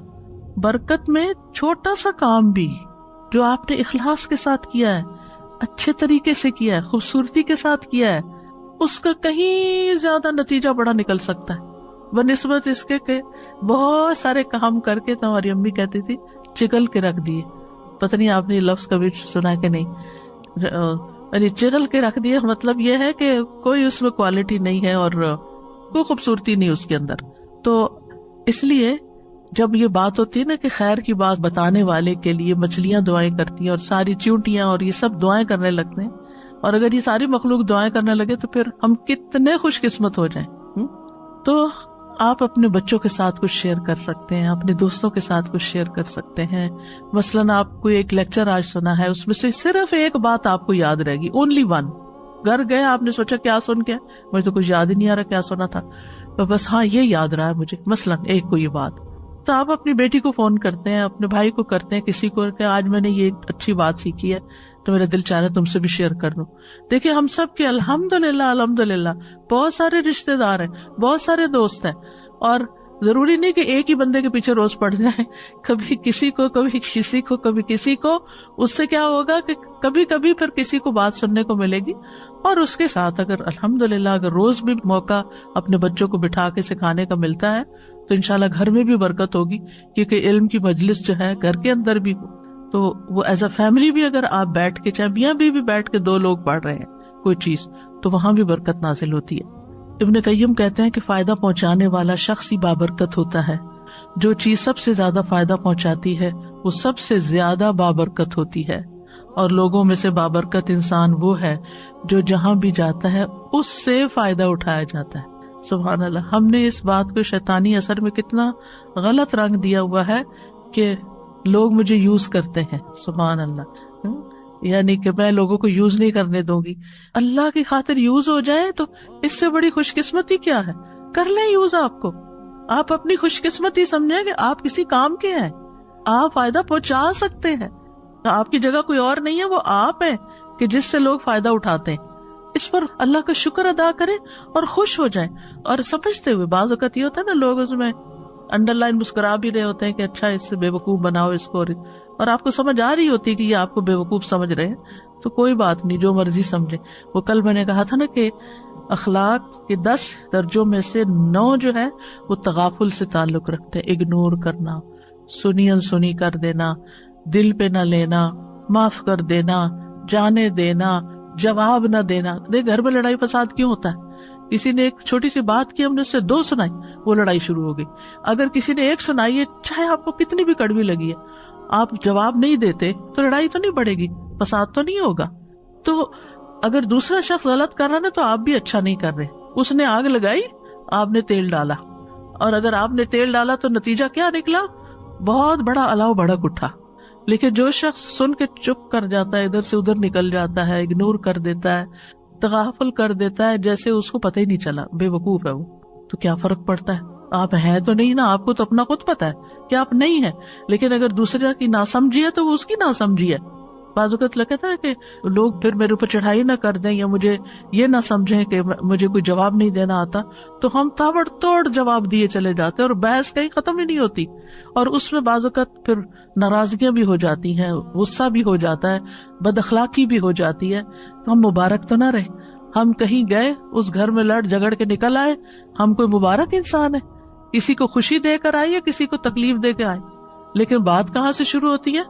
برکت میں چھوٹا سا کام بھی جو آپ نے اخلاص کے ساتھ کیا ہے، اچھے طریقے سے کیا ہے، خوبصورتی کے ساتھ کیا ہے، اس کا کہیں زیادہ نتیجہ بڑا نکل سکتا ہے بنسبت اس کے کہ بہت سارے کام کر کے. تو ہماری امی کہتی تھی چگل کے رکھ دیے. پتہ نہیں آپ نے یہ لفظ کبھی سنا کہ نہیں. یعنی چگل کے رکھ دیے مطلب یہ ہے کہ کوئی اس میں کوالٹی نہیں ہے اور کوئی خوبصورتی نہیں اس کے اندر. تو اس لیے جب یہ بات ہوتی ہے نا کہ خیر کی بات بتانے والے کے لیے مچھلیاں دعائیں کرتی ہیں اور ساری چیونٹیاں اور یہ سب دعائیں کرنے لگتے ہیں، اور اگر یہ ساری مخلوق دعائیں کرنے لگے تو پھر ہم کتنے خوش قسمت ہو جائیں. تو آپ اپنے بچوں کے ساتھ کچھ شیئر کر سکتے ہیں، اپنے دوستوں کے ساتھ کچھ شیئر کر سکتے ہیں. مثلاً آپ کو ایک لیکچر آج سنا ہے، اس میں سے صرف ایک بات آپ کو یاد رہے گی، اونلی ون. گھر گئے آپ نے سوچا کیا سن کے، مجھے تو کچھ یاد ہی نہیں آ رہا کیا سنا تھا، تو بس ہاں یہ یاد رہا ہے مجھے مثلاً ایک کوئی بات. تو آپ اپنی بیٹی کو فون کرتے ہیں، اپنے بھائی کو کرتے ہیں، کسی کو کہ آج میں نے یہ اچھی بات سیکھی ہے تو میرا دل چاہ رہا ہے تم سے بھی شیئر کر دوں. دیکھیں ہم سب کے الحمدللہ بہت سارے رشتے دار ہیں، بہت سارے دوست ہیں، اور ضروری نہیں کہ ایک ہی بندے کے پیچھے روز پڑ جائیں. کبھی کسی کو، کبھی کسی کو، کبھی کسی کو. اس سے کیا ہوگا کہ کبھی کبھی پھر کسی کو بات سننے کو ملے گی. اور اس کے ساتھ اگر الحمدللہ اگر روز بھی موقع اپنے بچوں کو بٹھا کے سکھانے کا ملتا ہے تو انشاءاللہ گھر میں بھی برکت ہوگی، کیونکہ علم کی مجلس جو ہے گھر کے اندر بھی ہو تو وہ ایز اے فیملی بھی اگر آپ بیٹھ کے، چاہے میاں بھی بیٹھ کے دو لوگ پڑھ رہے ہیں کوئی چیز، تو وہاں بھی برکت نازل ہوتی ہے. ابن قیم کہتے ہیں کہ فائدہ پہنچانے والا شخص ہی بابرکت ہوتا ہے. جو چیز سب سے زیادہ فائدہ پہنچاتی ہے وہ سب سے زیادہ بابرکت ہوتی ہے. اور لوگوں میں سے بابرکت انسان وہ ہے جو جہاں بھی جاتا ہے اس سے فائدہ اٹھایا جاتا ہے. سبحان اللہ. ہم نے اس بات کو شیطانی اثر میں کتنا غلط رنگ دیا ہوا ہے کہ لوگ مجھے یوز کرتے ہیں. سبحان اللہ. یعنی کہ میں لوگوں کو یوز نہیں کرنے دوں گی. اللہ کی خاطر یوز ہو جائے تو اس سے بڑی خوش قسمتی کیا ہے. کر لیں یوز آپ کو. آپ اپنی خوش قسمتی سمجھیں کہ آپ کسی کام کے ہیں, آپ فائدہ پہنچا سکتے ہیں. آپ کی جگہ کوئی اور نہیں ہے, وہ آپ ہیں کہ جس سے لوگ فائدہ اٹھاتے ہیں. اس پر اللہ کا شکر ادا کریں اور خوش ہو جائیں. اور سمجھتے ہوئے, بعض اوقات یہ ہوتا ہے نا, لوگ اس میں انڈر لائن مسکرا بھی رہے ہوتے ہیں کہ اچھا اس سے بے وقوف بناؤ اس کو, اور آپ کو سمجھ آ رہی ہوتی ہے کہ یہ آپ کو بے وقوف سمجھ رہے ہیں, تو کوئی بات نہیں, جو مرضی سمجھے. وہ کل میں نے کہا تھا نا کہ اخلاق کے 10 درجوں میں سے 9 جو ہے وہ تغافل سے تعلق رکھتے ہیں. اگنور کرنا, سنی انسنی کر دینا, دل پہ نہ لینا, معاف کر دینا, جانے دینا, جواب نہ دینا. دیکھ گھر میں لڑائی فساد کیوں ہوتا ہے؟ کسی نے ایک چھوٹی سی بات کی, ہم نے اس سے 2 سنائی, وہ لڑائی شروع ہو گئی. اگر کسی نے 1 سنائی ہے, چاہے آپ کو کتنی بھی کڑوی لگی ہے, آپ جواب نہیں دیتے تو لڑائی تو نہیں بڑھے گی, فساد تو نہیں ہوگا. تو اگر دوسرا شخص غلط کر رہا ہے تو آپ بھی اچھا نہیں کر رہے. اس نے آگ لگائی, آپ نے تیل ڈالا, اور اگر آپ نے تیل ڈالا تو نتیجہ کیا نکلا؟ بہت بڑا الاؤ بھڑک اٹھا. لیکن جو شخص سن کے چپ کر جاتا ہے, ادھر سے ادھر نکل جاتا ہے, اگنور کر دیتا ہے, تغافل کر دیتا ہے, جیسے اس کو پتہ ہی نہیں چلا, بے وقوف ہے وہ, تو کیا فرق پڑتا ہے؟ آپ ہیں تو نہیں نا, آپ کو تو اپنا خود پتا ہے کہ آپ نہیں ہیں. لیکن اگر دوسرے کی ناسمجھی ہے تو وہ اس کی ناسمجھی ہے. بعض اوقات لگتا ہے کہ لوگ پھر میرے اوپر چڑھائی نہ کر دیں یا مجھے یہ نہ سمجھیں کہ مجھے کوئی جواب نہیں دینا آتا, تو ہم تابڑ توڑ جواب دیے چلے جاتے ہیں اور بحث کہیں ختم ہی نہیں ہوتی. اور اس میں بعض اوقات پھر ناراضگیاں بھی ہو جاتی ہیں, غصہ بھی ہو جاتا ہے, بد اخلاقی بھی ہو جاتی ہے. تو ہم مبارک تو نہ رہے. ہم کہیں گئے, اس گھر میں لڑ جھگڑ کے نکل آئے, ہم کوئی مبارک انسان ہے؟ کسی کو خوشی دے کر آئے یا کسی کو تکلیف دے کے آئے؟ لیکن بات کہاں سے شروع ہوتی ہے؟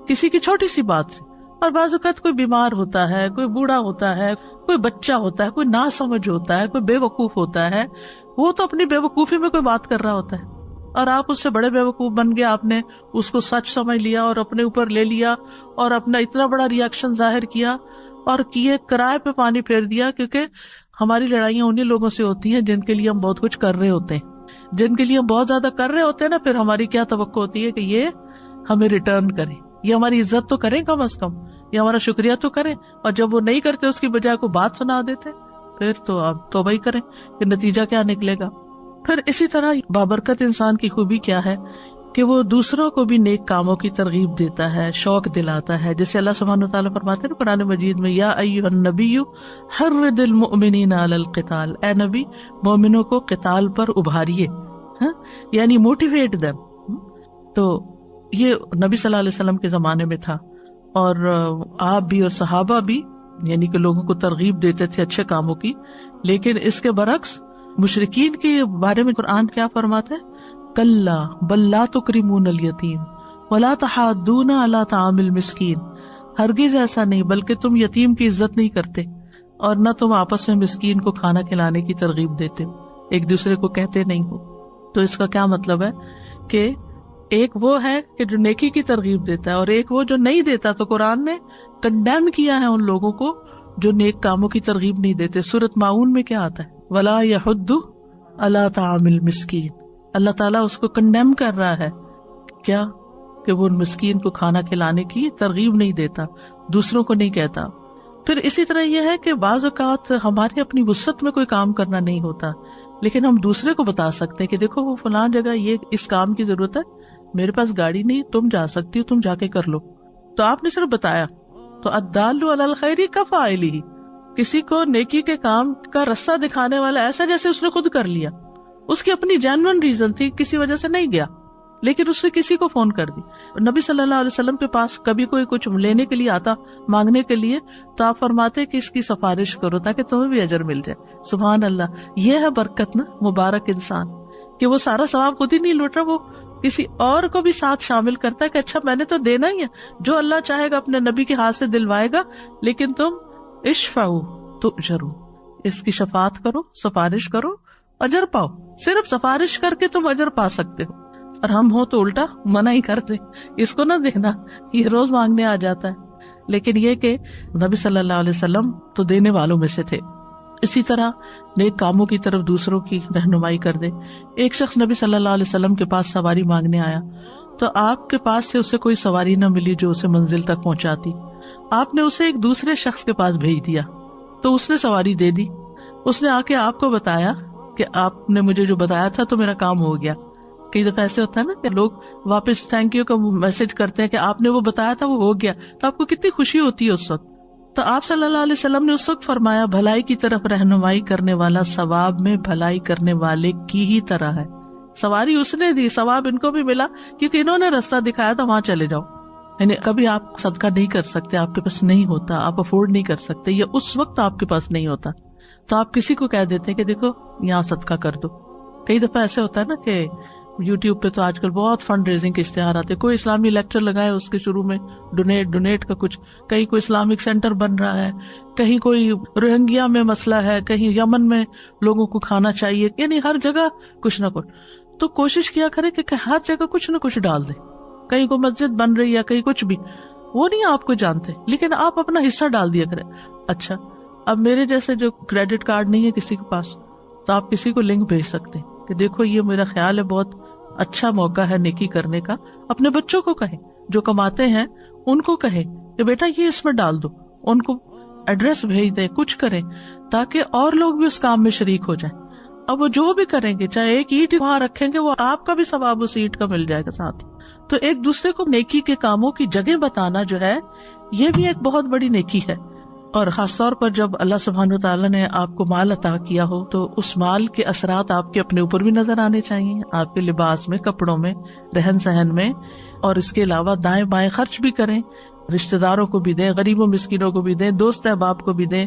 کسی کی چھوٹی سی بات سے. اور بعض اوقات کوئی بیمار ہوتا ہے, کوئی بوڑھا ہوتا ہے, کوئی بچہ ہوتا ہے, کوئی ناسمجھ ہوتا ہے, کوئی بے وقوف ہوتا ہے, وہ تو اپنی بے وقوفی میں کوئی بات کر رہا ہوتا ہے, اور آپ اس سے بڑے بے وقوف بن گئے. آپ نے اس کو سچ سمجھ لیا اور اپنے اوپر لے لیا اور اپنا اتنا بڑا ریئیکشن ظاہر کیا اور کیے کرائے پہ پانی پھیر دیا. کیونکہ ہماری لڑائیاں انہیں لوگوں سے ہوتی ہیں جن کے لیے ہم بہت کچھ کر رہے ہوتے ہیں, جن کے لیے ہم بہت زیادہ کر رہے ہوتے ہیں نا, پھر ہماری کیا توقع ہوتی ہے کہ یہ ہمیں ریٹرن کرے, یہ ہماری عزت تو کریں کم از کم, یہ ہمارا شکریہ تو کریں. اور جب وہ نہیں کرتے, اس کی بجائے کو بات سنا دیتے, پھر تو آپ توبہ ہی کریں کہ نتیجہ کیا نکلے گا. پھر اسی طرح بابرکت انسان کی خوبی کیا ہے کہ وہ دوسروں کو بھی نیک کاموں کی ترغیب دیتا ہے, شوق دلاتا ہے. جیسے اللہ سبحانہ وتعالیٰ فرماتے ہیں قرآن مجید میں, یا ایھا النبی حرض المؤمنین علی القتال, اے نبی مومنوں کو قتال پر ابھاریے, یعنی موٹیویٹ دیم. تو یہ نبی صلی اللہ علیہ وسلم کے زمانے میں تھا, اور آپ بھی اور صحابہ بھی, یعنی کہ لوگوں کو ترغیب دیتے تھے اچھے کاموں کی. لیکن اس کے برعکس مشرکین کے بارے میں قرآن کیا فرماتا ہے؟ کلا بل لا تکرمون الیتیم ولا تحاضون علی طعام المسکین, ہرگز ایسا نہیں, بلکہ تم یتیم کی عزت نہیں کرتے اور نہ تم آپس میں مسکین کو کھانا کھلانے کی ترغیب دیتے ہو, ایک دوسرے کو کہتے نہیں ہو. تو اس کا کیا مطلب ہے کہ ایک وہ ہے کہ جو نیکی کی ترغیب دیتا ہے اور ایک وہ جو نہیں دیتا. تو قرآن نے کنڈیم کیا ہے ان لوگوں کو جو نیک کاموں کی ترغیب نہیں دیتے. سورۃ ماؤن میں کیا آتا ہے؟ ولا یحض علی طعام المسکین, اللہ تعالیٰ اس کو کنڈیم کر رہا ہے کیا کہ وہ مسکین کو کھانا کھلانے کی ترغیب نہیں دیتا, دوسروں کو نہیں کہتا. پھر اسی طرح یہ ہے کہ بعض اوقات ہمارے اپنی وسعت میں کوئی کام کرنا نہیں ہوتا, لیکن ہم دوسرے کو بتا سکتے ہیں کہ دیکھو وہ فلاں جگہ یہ اس کام کی ضرورت ہے, میرے پاس گاڑی نہیں, تم جا سکتی ہو, تم جا کے کر لو. تو آپ نے صرف بتایا. تو الدال علی الخیر کفاعلہ, کسی کو نیکی کے کام کا رستہ دکھانے والا ایسا جیسے اس نے خود کر لیا. اس کی اپنی جینوئن ریزن تھی, کسی وجہ سے نہیں گیا, لیکن اس نے کسی کو فون کر دی. نبی صلی اللہ علیہ وسلم کے پاس کبھی کوئی کچھ لینے کے لیے آتا, مانگنے کے لیے, تو آپ فرماتے کہ اس کی سفارش کرو تاکہ تمہیں بھی اجر مل جائے. سبحان اللہ, یہ ہے برکت نا, مبارک انسان کہ وہ سارا ثواب خود ہی نہیں لوٹ رہا, وہ کسی اور کو بھی ساتھ شامل کرتا ہے کہ اچھا میں نے تو دینا ہی ہے, جو اللہ چاہے گا اپنے نبی کے ہاتھ سے دلوائے گا, لیکن تم اشفعوا تؤجروا, اس کی شفاعت کرو, سفارش کرو, اجر پاؤ. صرف سفارش کر کے تم اجر پا سکتے ہو. اور ہم ہو تو الٹا منع ہی کرتے, اس کو نہ دینا, یہ روز مانگنے آ جاتا ہے. لیکن یہ کہ نبی صلی اللہ علیہ وسلم تو دینے والوں میں سے تھے. اسی طرح نیک کاموں کی طرف دوسروں کی رہنمائی کر دے. ایک شخص نبی صلی اللہ علیہ وسلم کے پاس سواری مانگنے آیا تو آپ کے پاس سے اسے کوئی سواری نہ ملی جو اسے منزل تک پہنچاتی. آپ نے اسے ایک دوسرے شخص کے پاس بھیج دیا تو اس نے سواری دے دی. اس نے آ کے آپ کو بتایا کہ آپ نے مجھے جو بتایا تھا تو میرا کام ہو گیا. کئی دفعہ ایسے ہوتا ہے نا کہ لوگ واپس تھینک یو کا میسج کرتے ہیں کہ آپ نے وہ بتایا تھا وہ ہو گیا, تو آپ کو کتنی خوشی ہوتی ہے اس وقت. تو آپ صلی اللہ علیہ وسلم نے اس وقت فرمایا بھلائی کی طرف رہنمائی کرنے والا ثواب میں بھلائی کرنے والے کی ہی طرح ہے. سواری اس نے دی, ثواب ان کو بھی ملا کیونکہ انہوں نے راستہ دکھایا تھا, وہاں چلے جاؤ. یعنی کبھی آپ صدقہ نہیں کر سکتے, آپ کے پاس نہیں ہوتا, آپ افورڈ نہیں کر سکتے, یا اس وقت آپ کے پاس نہیں ہوتا تو آپ کسی کو کہہ دیتے کہ دیکھو یہاں صدقہ کر دو. کئی دفعہ ایسے ہوتا ہے نا کہ یوٹیوب پہ تو آج کل بہت فنڈ ریزنگ کے اشتہار آتے, کوئی اسلامی لیکچر لگائے اس کے شروع میں ڈونیٹ کا کچھ, کہیں کوئی اسلامک سینٹر بن رہا ہے, کہیں کوئی روہنگیا میں مسئلہ ہے, کہیں یمن میں لوگوں کو کھانا چاہیے, یعنی ہر جگہ کچھ نہ کچھ. تو کوشش کیا کرے کہ ہر جگہ کچھ نہ کچھ ڈال دے. کہیں کوئی مسجد بن رہی ہے, کہیں کچھ بھی, وہ نہیں آپ کو جانتے لیکن آپ اپنا حصہ ڈال دیا کرے. اچھا اب میرے جیسے جو کریڈٹ کارڈ نہیں ہے کسی کے پاس, تو آپ کسی کو لنک بھیج سکتے کہ دیکھو یہ میرا خیال ہے بہت اچھا موقع ہے نیکی کرنے کا. اپنے بچوں کو کہیں جو کماتے ہیں ان کو کہیں کہ بیٹا یہ اس میں ڈال دو, ان کو ایڈریس بھیج دیں, کچھ کریں تاکہ اور لوگ بھی اس کام میں شریک ہو جائیں. اب وہ جو بھی کریں گے, چاہے ایک اینٹ وہاں رکھیں گے, وہ آپ کا بھی ثواب اس اینٹ کا مل جائے گا ساتھ. تو ایک دوسرے کو نیکی کے کاموں کی جگہ بتانا جو ہے یہ بھی ایک بہت بڑی نیکی ہے. اور خاص طور پر جب اللہ سبحانہ وتعالیٰ نے آپ کو مال عطا کیا ہو تو اس مال کے اثرات آپ کے اپنے اوپر بھی نظر آنے چاہیے, آپ کے لباس میں, کپڑوں میں, رہن سہن میں. اور اس کے علاوہ دائیں بائیں خرچ بھی کریں, رشتہ داروں کو بھی دیں, غریبوں مسکینوں کو بھی دیں, دوست احباب کو بھی دیں.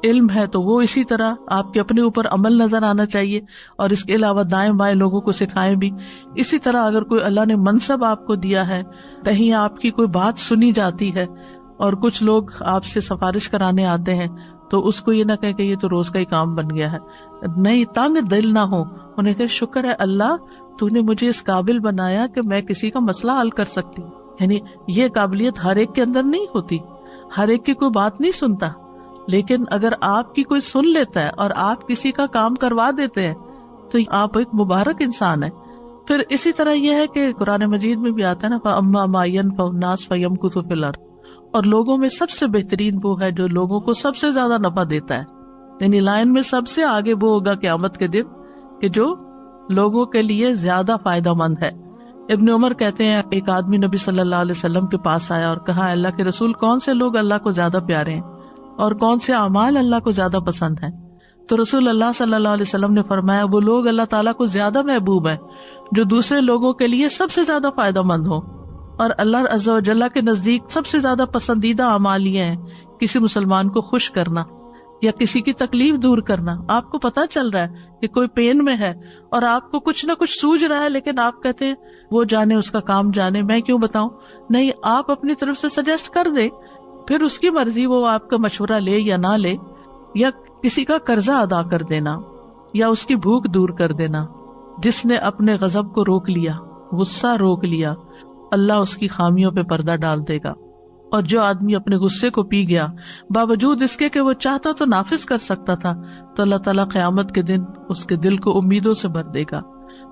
علم ہے تو وہ اسی طرح آپ کے اپنے اوپر عمل نظر آنا چاہیے, اور اس کے علاوہ دائیں بائیں لوگوں کو سکھائیں بھی. اسی طرح اگر کوئی اللہ نے منصب آپ کو دیا ہے, کہیں آپ کی کوئی بات سنی جاتی ہے اور کچھ لوگ آپ سے سفارش کرانے آتے ہیں, تو اس کو یہ نہ کہے کہ یہ تو روز کا ہی کام بن گیا ہے. نہیں, تنگ دل نہ ہو, انہیں کہ شکر ہے اللہ تو نے مجھے اس قابل بنایا کہ میں کسی کا مسئلہ حل کر سکتی. یعنی یہ قابلیت ہر ایک کے اندر نہیں ہوتی, ہر ایک کی کوئی بات نہیں سنتا, لیکن اگر آپ کی کوئی سن لیتا ہے اور آپ کسی کا کام کروا دیتے ہیں تو آپ ایک مبارک انسان ہیں. پھر اسی طرح یہ ہے کہ قرآن مجید میں بھی آتا ہے نا, فَأَمَّا مَا يَنْفَعُ النَّاسَ فَيَمْكُثُ فِي الْأَرْضِ, اور لوگوں میں سب سے بہترین وہ ہے جو لوگوں کو سب سے زیادہ نفع دیتا ہے. یعنی لائن میں سب سے آگے وہ ہوگا قیامت کے دن کہ جو لوگوں کے لیے زیادہ فائدہ مند ہے. ابن عمر کہتے ہیں ایک آدمی نبی صلی اللہ علیہ وسلم کے پاس آیا اور کہا, اللہ کے رسول کون سے لوگ اللہ کو زیادہ پیارے ہیں اور کون سے اعمال اللہ کو زیادہ پسند ہیں؟ تو رسول اللہ صلی اللہ علیہ وسلم نے فرمایا, وہ لوگ اللہ تعالیٰ کو زیادہ محبوب ہیں جو دوسرے لوگوں کے لیے سب سے زیادہ فائدہ مند ہوں, اور اللہ عز و جل کے نزدیک سب سے زیادہ پسندیدہ اعمال یہ ہیں کسی مسلمان کو خوش کرنا یا کسی کی تکلیف دور کرنا. آپ کو پتا چل رہا ہے کہ کوئی پین میں ہے اور آپ کو کچھ نہ کچھ سوج رہا ہے, لیکن آپ کہتے ہیں وہ جانے, اس کا کام جانے, میں کیوں بتاؤں. نہیں, آپ اپنی طرف سے سجیسٹ کر دیں, پھر اس کی مرضی وہ آپ کا مشورہ لے یا نہ لے. یا کسی کا قرضہ ادا کر دینا یا اس کی بھوک دور کر دینا. جس نے اپنے غضب کو روک لیا, غصہ روک لیا, اللہ اس کی خامیوں پہ پردہ ڈال دے گا. اور جو آدمی اپنے غصے کو پی گیا باوجود اس کے کہ وہ چاہتا تو نافذ کر سکتا تھا, تو اللہ تعالیٰ قیامت کے دن اس کے دل کو امیدوں سے بھر دے گا.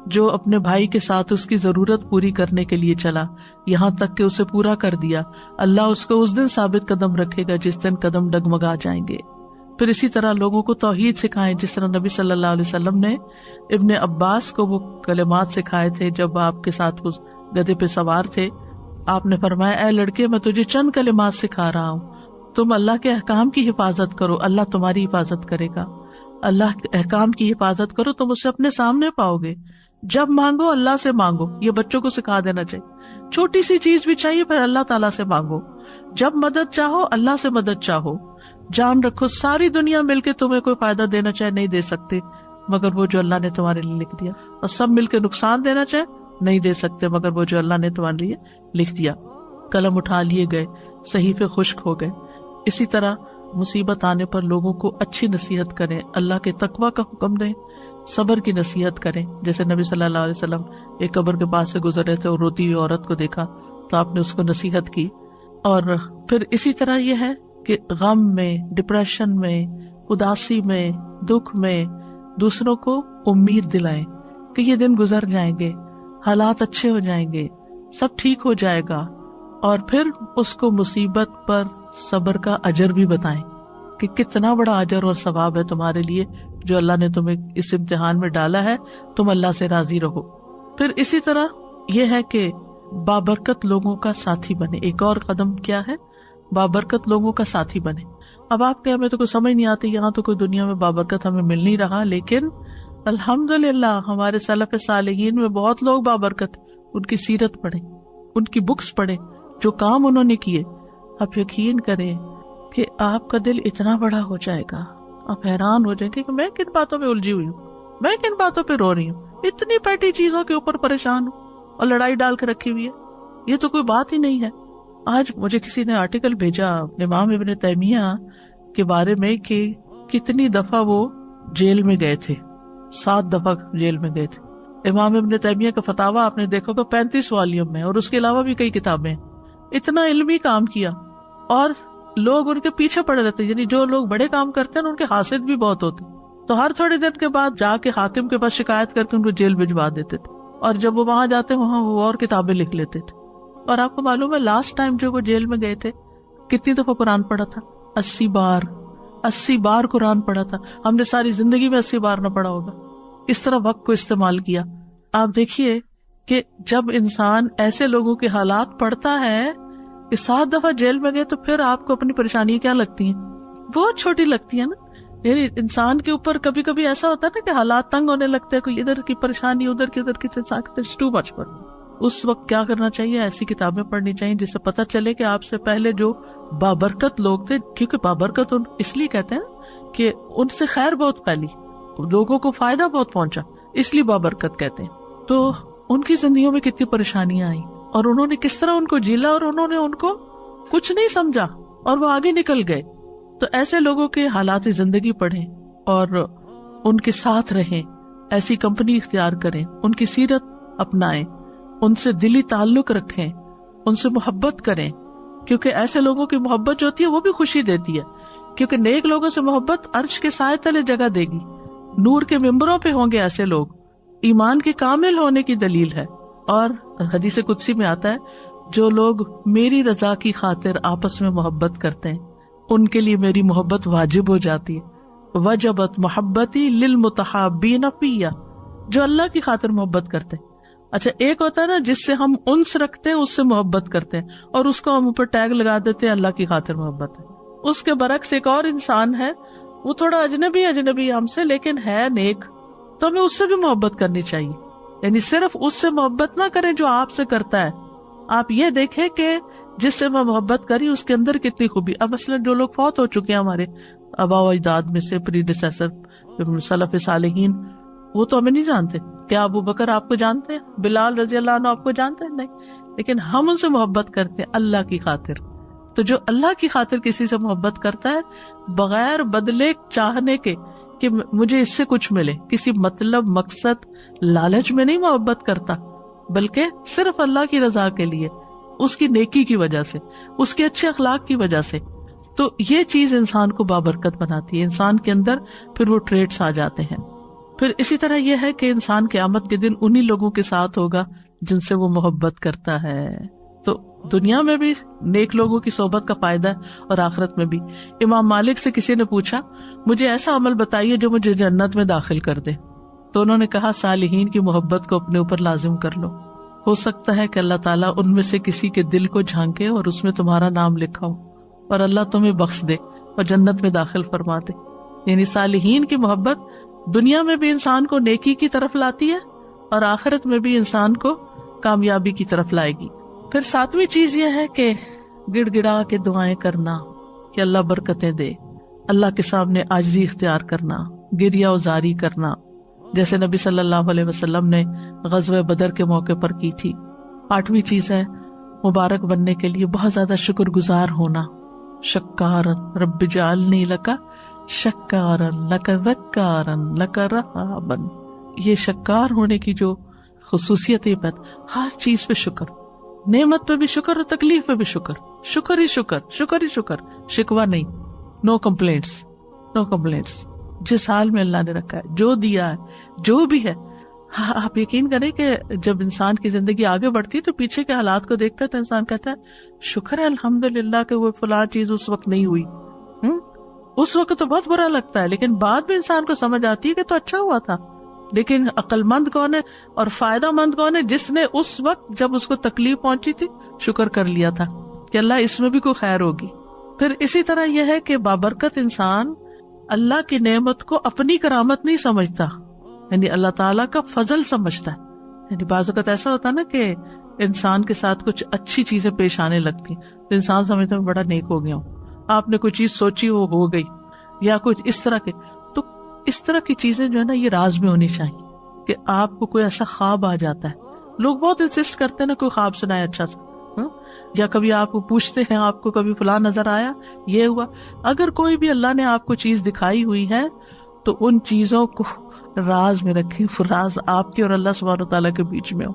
جو اپنے بھائی کے ساتھ اس کی ضرورت پوری کرنے کے لیے چلا یہاں تک کہ اسے پورا کر دیا, اللہ اس کو اس دن ثابت قدم رکھے گا جس دن قدم ڈگمگا جائیں گے. پھر اسی طرح لوگوں کو توحید سکھائیں, جس طرح نبی صلی اللہ علیہ وسلم نے ابن عباس کو وہ کلمات سکھائے تھے جب آپ کے ساتھ وہ گدھے پہ سوار تھے. آپ نے فرمایا, اے لڑکے میں تجھے چند کلمات سکھا رہا ہوں, تم اللہ کے احکام کی حفاظت کرو, اللہ تمہاری حفاظت کرے گا. اللہ کے احکام کی حفاظت کرو, تم اسے اپنے سامنے پاؤ گے. جب مانگو اللہ سے مانگو, یہ بچوں کو سکھا دینا چاہیے. چھوٹی سی چیز بھی چاہیے پھر اللہ تعالیٰ سے مانگو. جب مدد چاہو اللہ سے مدد چاہو. جان رکھو ساری دنیا مل کے تمہیں کوئی فائدہ دینا چاہے نہیں دے سکتے مگر وہ جو اللہ نے تمہارے لیے لکھ دیا, اور سب مل کے نقصان دینا چاہے نہیں دے سکتے مگر وہ جو اللہ نے تمہارے لیے لکھ دیا. قلم اٹھا لیے گئے, صحیفے خشک ہو گئے. اسی طرح مصیبت آنے پر لوگوں کو اچھی نصیحت کریں, اللہ کے تقوی کا حکم دیں, صبر کی نصیحت کریں. جیسے نبی صلی اللہ علیہ وسلم ایک قبر کے پاس سے گزر رہے تھے اور روتی ہوئی عورت کو دیکھا تو آپ نے اس کو نصیحت کی. اور پھر اسی طرح یہ ہے کہ غم میں, ڈپریشن میں, اداسی میں، دکھ میں دوسروں کو امید دلائیں کہ یہ دن گزر جائیں گے، حالات اچھے ہو جائیں گے، سب ٹھیک ہو جائے گا، اور پھر اس کو مصیبت پر صبر کا اجر بھی بتائیں کہ کتنا بڑا اجر اور ثواب ہے تمہارے لیے جو اللہ نے تمہیں اس امتحان میں ڈالا ہے، تم اللہ سے راضی رہو۔ پھر اسی طرح یہ ہے کہ بابرکت لوگوں کا ساتھی بنے۔ ایک اور قدم کیا ہے؟ بابرکت لوگوں کا ساتھی بنے۔ اب آپ کہ ہمیں تو کوئی سمجھ نہیں آتی، یہاں تو کوئی دنیا میں بابرکت ہمیں مل نہیں رہا، لیکن الحمدللہ ہمارے سلف صالحین میں بہت لوگ بابرکت، ان کی سیرت پڑھیں، ان کی بکس پڑھیں، جو کام انہوں نے کیے۔ آپ یقین کریں کہ آپ کا دل اتنا بڑا ہو جائے گا، آپ حیران ہو جائیں گے کہ میں کن باتوں میں الجھی ہوئی ہوں، میں کن باتوں پہ رو رہی ہوں، اتنی پیٹی چیزوں کے اوپر پریشان ہوں اور لڑائی ڈال کے رکھی ہوئی ہے، یہ تو کوئی بات ہی نہیں ہے۔ آج مجھے کسی نے آرٹیکل بھیجا امام ابن تیمیہ کے بارے میں کہ کتنی دفعہ وہ جیل میں گئے تھے، 7 دفعہ جیل میں گئے تھے۔ امام ابن تیمیہ کا فتاوی آپ نے دیکھو کہ 35 والیوم میں، اور اس کے علاوہ بھی کئی کتابیں۔ اتنا علمی کام کیا اور لوگ ان کے پیچھے پڑے رہتے، یعنی جو لوگ بڑے کام کرتے ہیں ان کے حاسد بھی بہت ہوتے، تو ہر تھوڑے دن کے بعد جا کے حاکم کے پاس شکایت کر کے ان کو جیل بھجوا دیتے تھے، اور جب وہ وہاں جاتے وہاں وہ اور کتابیں لکھ لیتے تھے۔ اور آپ کو معلوم ہے لاسٹ ٹائم جو وہ جیل میں گئے تھے کتنی دفعہ قرآن پڑھا تھا؟ 80 بار قرآن پڑھا تھا۔ ہم نے ساری زندگی میں 80 بار نہ پڑھا ہوگا۔ اس طرح وقت کو استعمال کیا۔ آپ دیکھیے کہ جب انسان ایسے لوگوں کے حالات پڑھتا ہے کہ 7 دفعہ جیل میں گئے، تو پھر آپ کو اپنی پریشانی کیا لگتی ہیں؟ بہت چھوٹی لگتی ہے نا۔ یعنی انسان کے اوپر کبھی کبھی ایسا ہوتا ہے نا کہ حالات تنگ ہونے لگتے ہیں، کوئی ادھر کی پریشانی ادھر کی ٹو مچ پر۔ اس وقت کیا کرنا چاہیے؟ ایسی کتابیں پڑھنی چاہیے جس سے پتہ چلے کہ آپ سے پہلے جو بابرکت لوگ تھے، کیونکہ بابرکت اس لیے کہتے ہیں کہ ان سے خیر بہت پھیلی، لوگوں کو فائدہ بہت پہنچا، اس لیے بابرکت کہتے ہیں۔ تو ان کی زندگیوں میں کتنی پریشانیاں آئیں اور انہوں نے کس طرح ان کو جھیلا، اور انہوں نے ان کو کچھ نہیں سمجھا اور وہ آگے نکل گئے۔ تو ایسے لوگوں کے حالات زندگی پڑھیں اور ان کے ساتھ رہیں، ایسی کمپنی اختیار کریں، ان کی سیرت اپنائیں، ان سے دلی تعلق رکھیں، ان سے محبت کریں، کیونکہ ایسے لوگوں کی محبت جو ہوتی ہے وہ بھی خوشی دیتی ہے، کیونکہ نیک لوگوں سے محبت عرش کے سائے تلے جگہ دے گی، نور کے ممبروں پہ ہوں گے ایسے لوگ، ایمان کے کامل ہونے کی دلیل ہے۔ اور حدیث قدسی میں آتا ہے جو لوگ میری رضا کی خاطر آپس میں محبت کرتے ہیں ان کے لیے میری محبت واجب ہو جاتی ہے، وجبت محبتی للمتحابین فیہ، جو اللہ کی خاطر محبت کرتے ہیں۔ اچھا، ایک ہوتا ہے نا جس سے ہم انس رکھتے ہیں، اس سے محبت کرتے ہیں اور اس کو ہم اوپر ٹیگ لگا دیتے ہیں اللہ کی خاطر محبت ہے۔ اس کے برعکس ایک اور انسان ہے، وہ تھوڑا اجنبی ہم سے لیکن ہے نیک، تو ہمیں اس سے بھی محبت کرنی چاہیے۔ یعنی صرف اس سے محبت نہ کریں جو آپ سے کرتا ہے، آپ یہ دیکھیں کہ جس سے میں محبت کری اس کے اندر کتنی خوبی۔ اب مثلا جو لوگ فوت ہو چکے ہیں ہمارے آباء و اجداد میں سے، پریڈیسیسر سلف صالحین، وہ تو ہمیں نہیں جانتے۔ کیا ابو بکر آپ کو جانتے ہیں؟ بلال رضی اللہ عنہ آپ کو جانتے ہیں؟ نہیں، لیکن ہم ان سے محبت کرتے ہیں اللہ کی خاطر۔ تو جو اللہ کی خاطر کسی سے محبت کرتا ہے بغیر بدلے چاہنے کے کہ مجھے اس سے کچھ ملے، کسی مطلب مقصد لالچ میں نہیں محبت کرتا، بلکہ صرف اللہ کی رضا کے لیے، اس کی نیکی کی وجہ سے، اس کے اچھے اخلاق کی وجہ سے، تو یہ چیز انسان کو بابرکت بناتی ہے۔ انسان کے اندر پھر وہ ٹریٹس آ جاتے ہیں۔ پھر اسی طرح یہ ہے کہ انسان قیامت کے دن انہی لوگوں کے ساتھ ہوگا جن سے وہ محبت کرتا ہے۔ تو دنیا میں بھی نیک لوگوں کی صحبت کا فائدہ ہے اور آخرت میں بھی۔ امام مالک سے کسی نے پوچھا مجھے ایسا عمل بتائیے جو مجھے جنت میں داخل کر دے، تو انہوں نے کہا صالحین کی محبت کو اپنے اوپر لازم کر لو، ہو سکتا ہے کہ اللہ تعالیٰ ان میں سے کسی کے دل کو جھانکے اور اس میں تمہارا نام لکھا ہو اور اللہ تمہیں بخش دے اور جنت میں داخل فرما دے۔ یعنی صالحین کی محبت دنیا میں بھی انسان کو نیکی کی طرف لاتی ہے اور آخرت میں بھی انسان کو کامیابی کی طرف لائے گی۔ پھر 7ویں چیز یہ ہے کہ گڑ گڑا کے دعائیں کرنا کہ اللہ برکتیں دے، اللہ کے سامنے عاجزی اختیار کرنا، گریہ وزاری کرنا، جیسے نبی صلی اللہ علیہ وسلم نے غزوہ بدر کے موقع پر کی تھی۔ 8ویں چیز ہے مبارک بننے کے لیے بہت زیادہ شکر گزار ہونا، شکارن رب جعلنی لکا شکارن لکا ذکارن لکا رہابن۔ یہ شکار ہونے کی جو خصوصیت ہے، ہر چیز پہ شکر، نعمت پہ بھی شکر اور تکلیف پہ بھی شکر، شکر ہی شکر، شکر ہی شکر، شکوہ نہیں، نو کمپلینٹس۔ نو کمپلینٹس. جس حال میں اللہ نے رکھا ہے، جو دیا ہے، جو بھی ہے. ہاں آپ یقین کریں کہ جب انسان کی زندگی آگے بڑھتی ہے تو پیچھے کے حالات کو دیکھتا ہے تو انسان کہتا ہے شکر ہے الحمدللہ کہ وہ فلاں چیز اس وقت نہیں ہوئی. اس وقت تو بہت برا لگتا ہے، لیکن بعد میں انسان کو سمجھ آتی ہے کہ تو اچھا ہوا تھا. لیکن عقل مند کون ہے اور فائدہ مند کون ہے؟ جس نے اس وقت جب اس کو تکلیف پہنچی تھی شکر کر لیا تھا کہ اللہ اس میں بھی کوئی خیر ہوگی. پھر اسی طرح یہ ہے کہ بابرکت انسان اللہ کی نعمت کو اپنی کرامت نہیں سمجھتا، یعنی اللہ تعالیٰ کا فضل سمجھتا ہے. یعنی بعض اوقات ایسا ہوتا ہے نا کہ انسان کے ساتھ کچھ اچھی چیزیں پیش آنے لگتی تو انسان سمجھتا ہے بڑا نیک ہو گیا ہوں. آپ نے کوئی چیز سوچی وہ ہو گئی یا کچھ اس طرح کے. تو اس طرح کی چیزیں جو ہے نا یہ راز میں ہونی چاہیے کہ آپ کو کوئی ایسا خواب آ جاتا ہے. لوگ بہت انسسٹ کرتے ہیں نا کوئی خواب سنائے اچھا سا، یا کبھی آپ کو پوچھتے ہیں آپ کو کبھی فلاں نظر آیا، یہ ہوا. اگر کوئی بھی اللہ نے آپ کو چیز دکھائی ہوئی ہے تو ان چیزوں کو راز میں رکھیں. راز آپ کے اور اللہ سبحانہ وتعالیٰ کے بیچ میں ہو،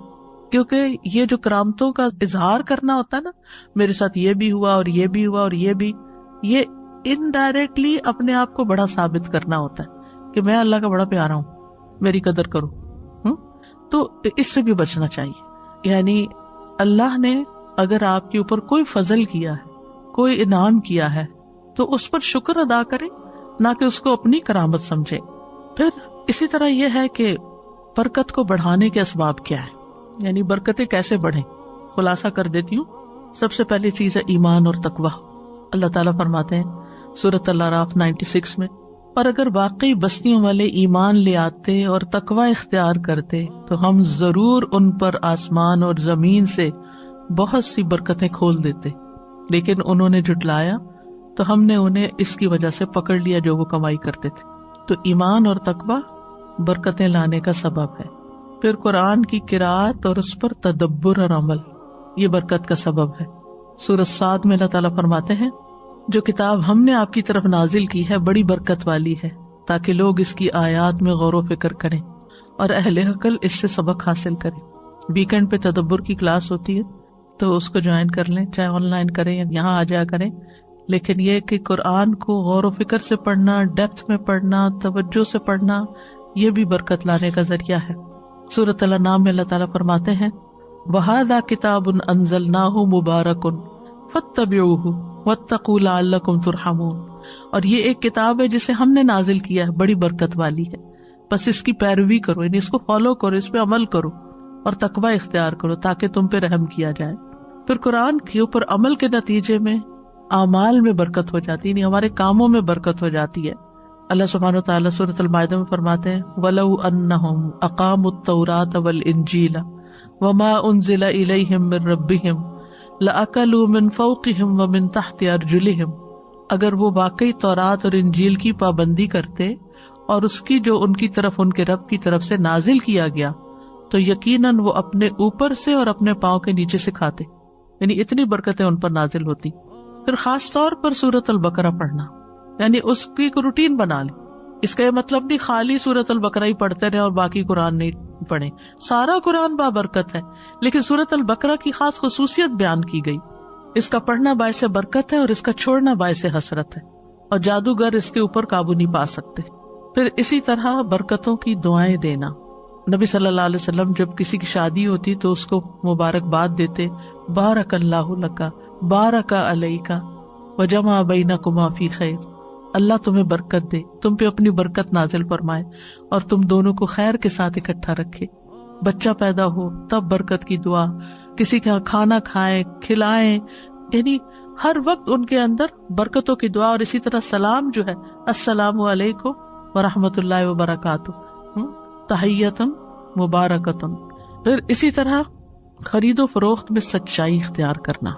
کیونکہ یہ جو کرامتوں کا اظہار کرنا ہوتا ہے نا، میرے ساتھ یہ بھی ہوا اور یہ بھی ہوا اور یہ بھی، یہ انڈائریکٹلی اپنے آپ کو بڑا ثابت کرنا ہوتا ہے کہ میں اللہ کا بڑا پیارا ہوں، میری قدر کرو. تو اس سے بھی بچنا چاہیے. یعنی اللہ نے اگر آپ کے اوپر کوئی فضل کیا ہے، کوئی انعام کیا ہے، تو اس پر شکر ادا کریں، نہ کہ اس کو اپنی کرامت سمجھے. پھر اسی طرح یہ ہے کہ برکت کو بڑھانے کے اسباب کیا ہے، یعنی برکتیں کیسے بڑھیں. خلاصہ کر دیتی ہوں. سب سے پہلی چیز ہے ایمان اور تقویٰ. اللہ تعالیٰ فرماتے ہیں سورۃ الاعراف 96 میں، اور اگر واقعی بستیوں والے ایمان لے آتے اور تقویٰ اختیار کرتے تو ہم ضرور ان پر آسمان اور زمین سے بہت سی برکتیں کھول دیتے، لیکن انہوں نے جھٹلایا تو ہم نے انہیں اس کی وجہ سے پکڑ لیا جو وہ کمائی کرتے تھے. تو ایمان اور تقویٰ برکتیں لانے کا سبب ہے. پھر قرآن کی قرأت اور اس پر تدبر اور عمل، یہ برکت کا سبب ہے. سورۃ صاد میں اللہ تعالیٰ فرماتے ہیں جو کتاب ہم نے آپ کی طرف نازل کی ہے بڑی برکت والی ہے تاکہ لوگ اس کی آیات میں غور و فکر کریں اور اہل عقل اس سے سبق حاصل کریں. ویکینڈ پہ تدبر کی کلاس ہوتی ہے تو اس کو جوائن کر لیں، چاہے آن لائن کریں یا یہاں آ جایا کریں. لیکن یہ کہ قرآن کو غور و فکر سے پڑھنا، ڈیپتھ میں پڑھنا، توجہ سے پڑھنا، یہ بھی برکت لانے کا ذریعہ ہے. سورۃ الانعام میں اللہ تعالیٰ فرماتے ہیں وَهَذَا كِتَابٌ أَنزَلْنَاهُ مُبَارَكٌ فَاتَّبِعُوهُ وَاتَّقُوا لَعَلَّكُمْ تُرْحَمُونَ. اور یہ ایک کتاب ہے جسے ہم نے نازل کیا ہے، بڑی برکت والی ہے، بس اس کی پیروی کرو، یعنی اس کو فالو کرو، اس پہ عمل کرو اور تقویٰ اختیار کرو تاکہ تم پہ رحم کیا جائے. پھر قرآن کے اوپر عمل کے نتیجے میں اعمال میں برکت ہو جاتی ہے، یعنی ہمارے کاموں میں برکت ہو جاتی ہے. اللہ سبحانہ وتعالیٰ سورۃ المائدہ میں فرماتے ہیں وَلَوْ أَنَّهُمْ أَقَامُوا التَّوْرَاةَ وَالْإِنْجِيلَ وَمَا أُنزِلَ إِلَيْهِمْ مِنْ رَبِّهِمْ لَأَكَلُوا مِنْ فَوْقِهِمْ وَمِنْ تَحْتِ أَرْجُلِهِمْ. اگر وہ واقعی تورات اور انجیل کی پابندی کرتے اور اس کی جو ان کی طرف ان کے رب کی طرف سے نازل کیا گیا تو یقیناً وہ اپنے اوپر سے اور اپنے پاؤں کے نیچے سے کھاتے، یعنی اتنی برکتیں ان پر نازل ہوتی. پھر خاص طور پر سورۃ البقرہ پڑھنا، یعنی اس کی ایک روٹین بنا لیں. اس کا یہ مطلب نہیں خالی سورۃ البقرہ ہی پڑھتے رہے اور باقی قرآن نہیں پڑھیں. سارا قرآن بابرکت ہے، لیکن سورۃ البقرہ کی خاص خصوصیت بیان کی گئی. اس کا پڑھنا باعث برکت ہے اور اس کا چھوڑنا باعث حسرت ہے، اور جادوگر اس کے اوپر قابو نہیں پا سکتے. پھر اسی طرح برکتوں کی دعائیں دینا. نبی صلی اللہ علیہ وسلم جب کسی کی شادی ہوتی تو اس کو مبارکباد دیتے، بارک اللہ لکا بارک علیکا وجمع بینکما فی خیر. اللہ تمہیں برکت دے، تم پہ اپنی برکت نازل فرمائے اور تم دونوں کو خیر کے ساتھ اکٹھا رکھے. بچہ پیدا ہو تب برکت کی دعا، کسی کا کھانا کھائیں کھلائیں، یعنی ہر وقت ان کے اندر برکتوں کی دعا. اور اسی طرح سلام جو ہے السلام علیکم ورحمۃ اللہ وبرکاتہ، تحیتم مبارکتم. پھر اسی طرح خرید و فروخت میں سچائی اختیار کرنا.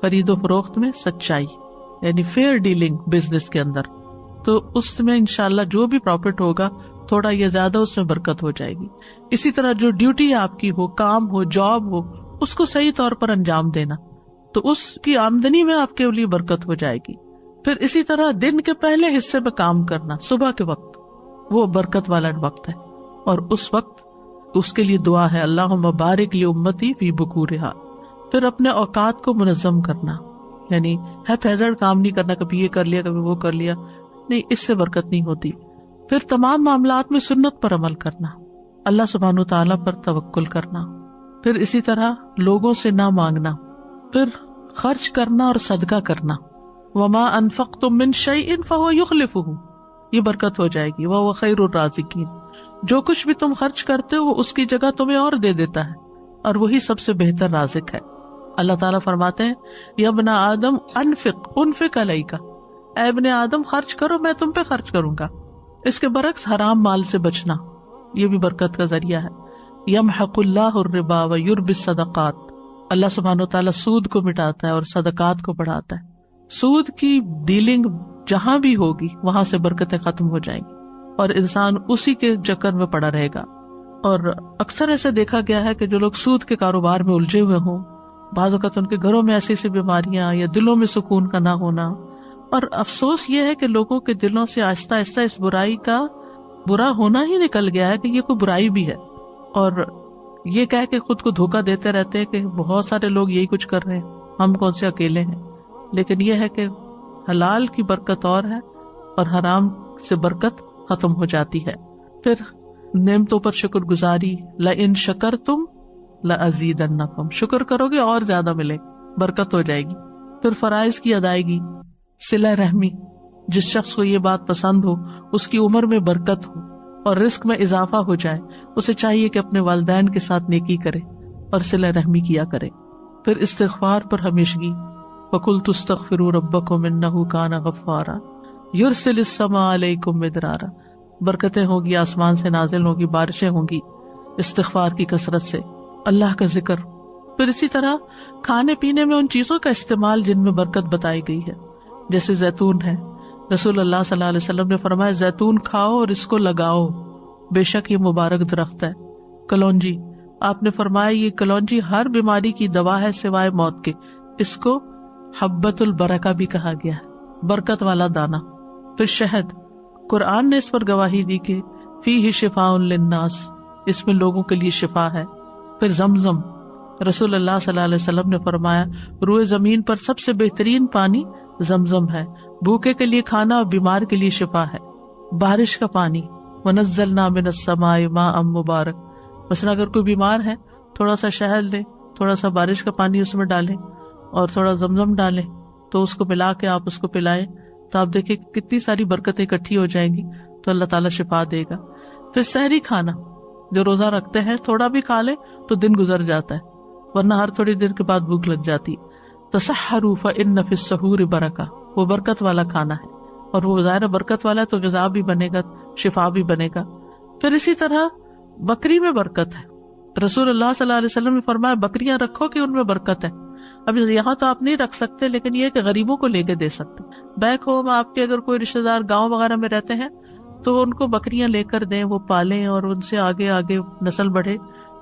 خرید و فروخت میں سچائی یعنی فیئر ڈیلنگ بزنس کے اندر، تو اس میں انشاءاللہ جو بھی پروفٹ ہوگا تھوڑا یا زیادہ اس میں برکت ہو جائے گی. اسی طرح جو ڈیوٹی آپ کی ہو، کام ہو، جاب ہو، اس کو صحیح طور پر انجام دینا، تو اس کی آمدنی میں آپ کے لیے برکت ہو جائے گی. پھر اسی طرح دن کے پہلے حصے میں کام کرنا، صبح کے وقت وہ برکت والا وقت ہے، اور اس وقت اس کے لیے دعا ہے اللہم بارک لی امتی فی بکورہا. پھر اپنے اوقات کو منظم کرنا، یعنی ہیپیزرڈ کام نہیں کرنا، کبھی یہ کر لیا کبھی وہ کر لیا. نہیں، اس سے برکت نہیں ہوتی. پھر تمام معاملات میں سنت پر عمل کرنا، اللہ سبحانہ تعالیٰ پر توکل کرنا، پھر اسی طرح لوگوں سے نہ مانگنا، پھر خرچ کرنا اور صدقہ کرنا. وما انفقتم من شیء فهو یخلفہ، یہ برکت ہو جائے گی. وہو خیر الرازقین، جو کچھ بھی تم خرچ کرتے ہو وہ اس کی جگہ تمہیں اور دے دیتا ہے، اور وہی سب سے بہتر رازق ہے. اللہ تعالیٰ فرماتے ہیں یا ابن آدم انفق علیک، اے ابن آدم خرچ کرو، میں تم پہ خرچ کروں گا. اس کے برعکس حرام مال سے بچنا یہ بھی برکت کا ذریعہ ہے. یمحق اللہ الربا ویربی الصدقات، اللہ سبحانہ وتعالیٰ سود کو مٹاتا ہے اور صدقات کو بڑھاتا ہے. سود کی ڈیلنگ جہاں بھی ہوگی وہاں سے برکتیں ختم ہو جائیں گی اور انسان اسی کے چکر میں پڑا رہے گا. اور اکثر ایسے دیکھا گیا ہے کہ جو لوگ سود کے کاروبار میں الجھے ہوئے ہوں، بعض اوقات ان کے گھروں میں ایسی ایسی بیماریاں یا دلوں میں سکون کا نہ ہونا، اور افسوس یہ ہے کہ لوگوں کے دلوں سے آہستہ آہستہ اس برائی کا برا ہونا ہی نکل گیا ہے کہ یہ کوئی برائی بھی ہے، اور یہ کہہ کے خود کو دھوکہ دیتے رہتے ہیں کہ بہت سارے لوگ یہی کچھ کر رہے ہیں، ہم کون سے اکیلے ہیں. لیکن یہ ہے کہ حلال کی برکت اور ہے اور حرام سے برکت ختم ہو جاتی ہے. پھر نعمتوں پر شکر گزاری، لئن شکرتم لأزیدنکم، شکر کرو گے اور زیادہ ملے، برکت ہو جائے گی. پھر فرائض کی ادائیگی، صلہ رحمی، جس شخص کو یہ بات پسند ہو، اس کی عمر میں برکت ہو اور رزق میں اضافہ ہو جائے، اسے چاہیے کہ اپنے والدین کے ساتھ نیکی کرے اور صلہ رحمی کیا کرے. پھر استغفار پر ہمیشگی، وَقُلْتُ اسْتَغْفِرُوا رَبَّكُمْ إِنَّهُ كَانَ غَفَّارًا يُرْسِلِ السَّمَاءَ عَلَيْكُمْ مِدْرَارًا، برکتیں ہوں گی، آسمان سے نازل ہوگی، بارشیں ہوں گی استغفار کی کثرت سے، اللہ کا ذکر. پھر اسی طرح کھانے پینے میں ان چیزوں کا استعمال جن میں برکت بتائی گئی ہے، جیسے زیتون ہے. رسول اللہ صلی اللہ علیہ وسلم نے فرمایا زیتون کھاؤ اور اس کو لگاؤ، بے شک یہ مبارک درخت ہے. کلونجی، آپ نے فرمایا یہ کلونجی ہر بیماری کی دوا ہے سوائے موت کے، اس کو حبۃ البرکہ بھی کہا گیا ہے، برکت والا دانہ. پھر شہد، قرآن نے اس پر گواہی دی کہ فیہ شفاء للناس، اس میں لوگوں کے لیے شفا ہے. پھر زمزم، رسول اللہ صلی اللہ علیہ وسلم نے فرمایا روئے زمین پر سب سے بہترین پانی زمزم ہے، بھوکے کے لیے کھانا اور بیمار کے لیے شفا ہے. بارش کا پانی، ونزلنا من السماء ماء مبارک، مثلا اگر کوئی بیمار ہے تھوڑا سا شہد لے، تھوڑا سا بارش کا پانی اس میں ڈالیں اور تھوڑا زمزم ڈالیں تو اس کو ملا کے آپ اس کو پلائیں تو آپ دیکھیں کتنی ساری برکتیں اکٹھی ہو جائیں گی، تو اللہ تعالیٰ شفا دے گا. پھر سحری کھانا، جو روزہ رکھتے ہیں تھوڑا بھی کھا لے تو دن گزر جاتا ہے، ورنہ ہر تھوڑی دیر کے بعد بھوک لگ جاتی. تسحروا فإن فی السحور برکہ، وہ برکت والا کھانا ہے، اور وہ ظاہر برکت والا ہے تو غذا بھی بنے گا، شفا بھی بنے گا. پھر اسی طرح بکری میں برکت ہے، رسول اللہ صلی اللہ علیہ وسلم نے فرمایا بکریاں رکھو کہ ان میں برکت ہے. اب یہاں تو آپ نہیں رکھ سکتے، لیکن یہ کہ غریبوں کو لے کے دے سکتے. بیک ہوم آپ کے اگر کوئی رشتہ دار گاؤں وغیرہ میں رہتے ہیں تو ان کو بکریاں لے کر دیں، وہ پالیں اور ان سے آگے آگے نسل بڑھے.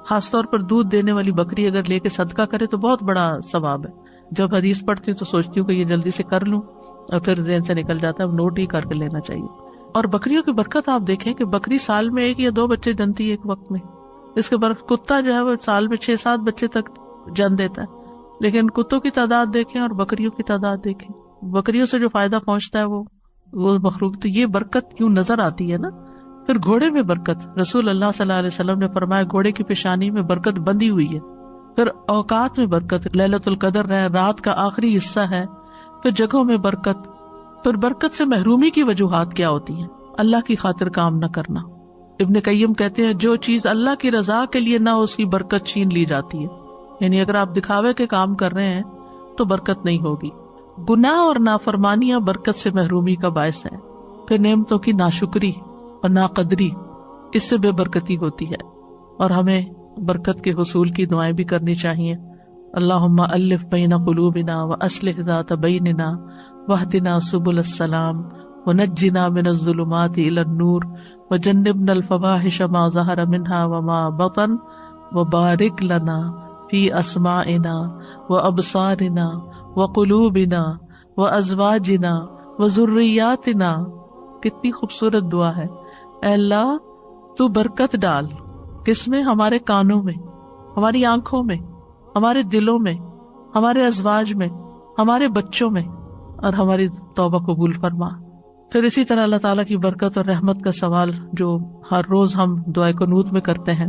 خاص طور پر دودھ دینے والی بکری اگر لے کے صدقہ کرے تو بہت بڑا ثواب ہے. جب حدیث پڑھتی ہوں تو سوچتی ہوں کہ یہ جلدی سے کر لوں اور پھر ذہن سے نکل جاتا ہے، نوٹ ہی کر کے لینا چاہیے. اور بکریوں کی برکت آپ دیکھیں کہ بکری سال میں 1 یا 2 بچے جنتی ہے ایک وقت میں. اس کے برکت کتا جو ہے وہ سال میں 6-7 بچے تک جن دیتا ہے، لیکن کتوں کی تعداد دیکھیں اور بکریوں کی تعداد دیکھیں، بکریوں سے جو فائدہ پہنچتا ہے وہ مخلوق، تو یہ برکت کیوں نظر آتی ہے نا. پھر گھوڑے میں برکت، رسول اللہ صلی اللہ علیہ وسلم نے فرمایا گھوڑے کی پیشانی میں برکت بندھی ہوئی ہے. پھر اوقات میں برکت، لیلۃ القدر ہے، رات کا آخری حصہ ہے. پھر جگہوں میں برکت. پھر برکت سے محرومی کی وجوہات کیا ہوتی ہیں؟ اللہ کی خاطر کام نہ کرنا. ابن قیم کہتے ہیں جو چیز اللہ کی رضا کے لیے نہ ہو اس کی برکت چھین لی جاتی ہے. یعنی اگر آپ دکھاوے کے کام کر رہے ہیں تو برکت نہیں ہوگی. گناہ اور نافرمانیاں برکت سے محرومی کا باعث ہیں. پھر نعمتوں کی ناشکری اور ناقدری، اس سے بے برکتی ہوتی ہے، اور ہمیں برکت کے حصول کی دعائیں بھی کرنی چاہیے. اللہم الف بین قلوبنا واصلح ذات بیننا واہدنا سبل السلام ونجنا من الظلمات الى النور وجنبنا الفواحش ما ظہر منها وما بطن وبارک لنا فی اسماعنا وابصارنا وقلوبنا وازواجنا وذریاتنا. کتنی خوبصورت دعا ہے. اے اللہ تو برکت ڈال، کس میں؟ ہمارے کانوں میں، ہماری آنکھوں میں، ہمارے دلوں میں، ہمارے ازواج میں، ہمارے بچوں میں، اور ہماری توبہ قبول فرما. پھر اسی طرح اللہ تعالیٰ کی برکت اور رحمت کا سوال جو ہر روز ہم دعائے قنوت میں کرتے ہیں.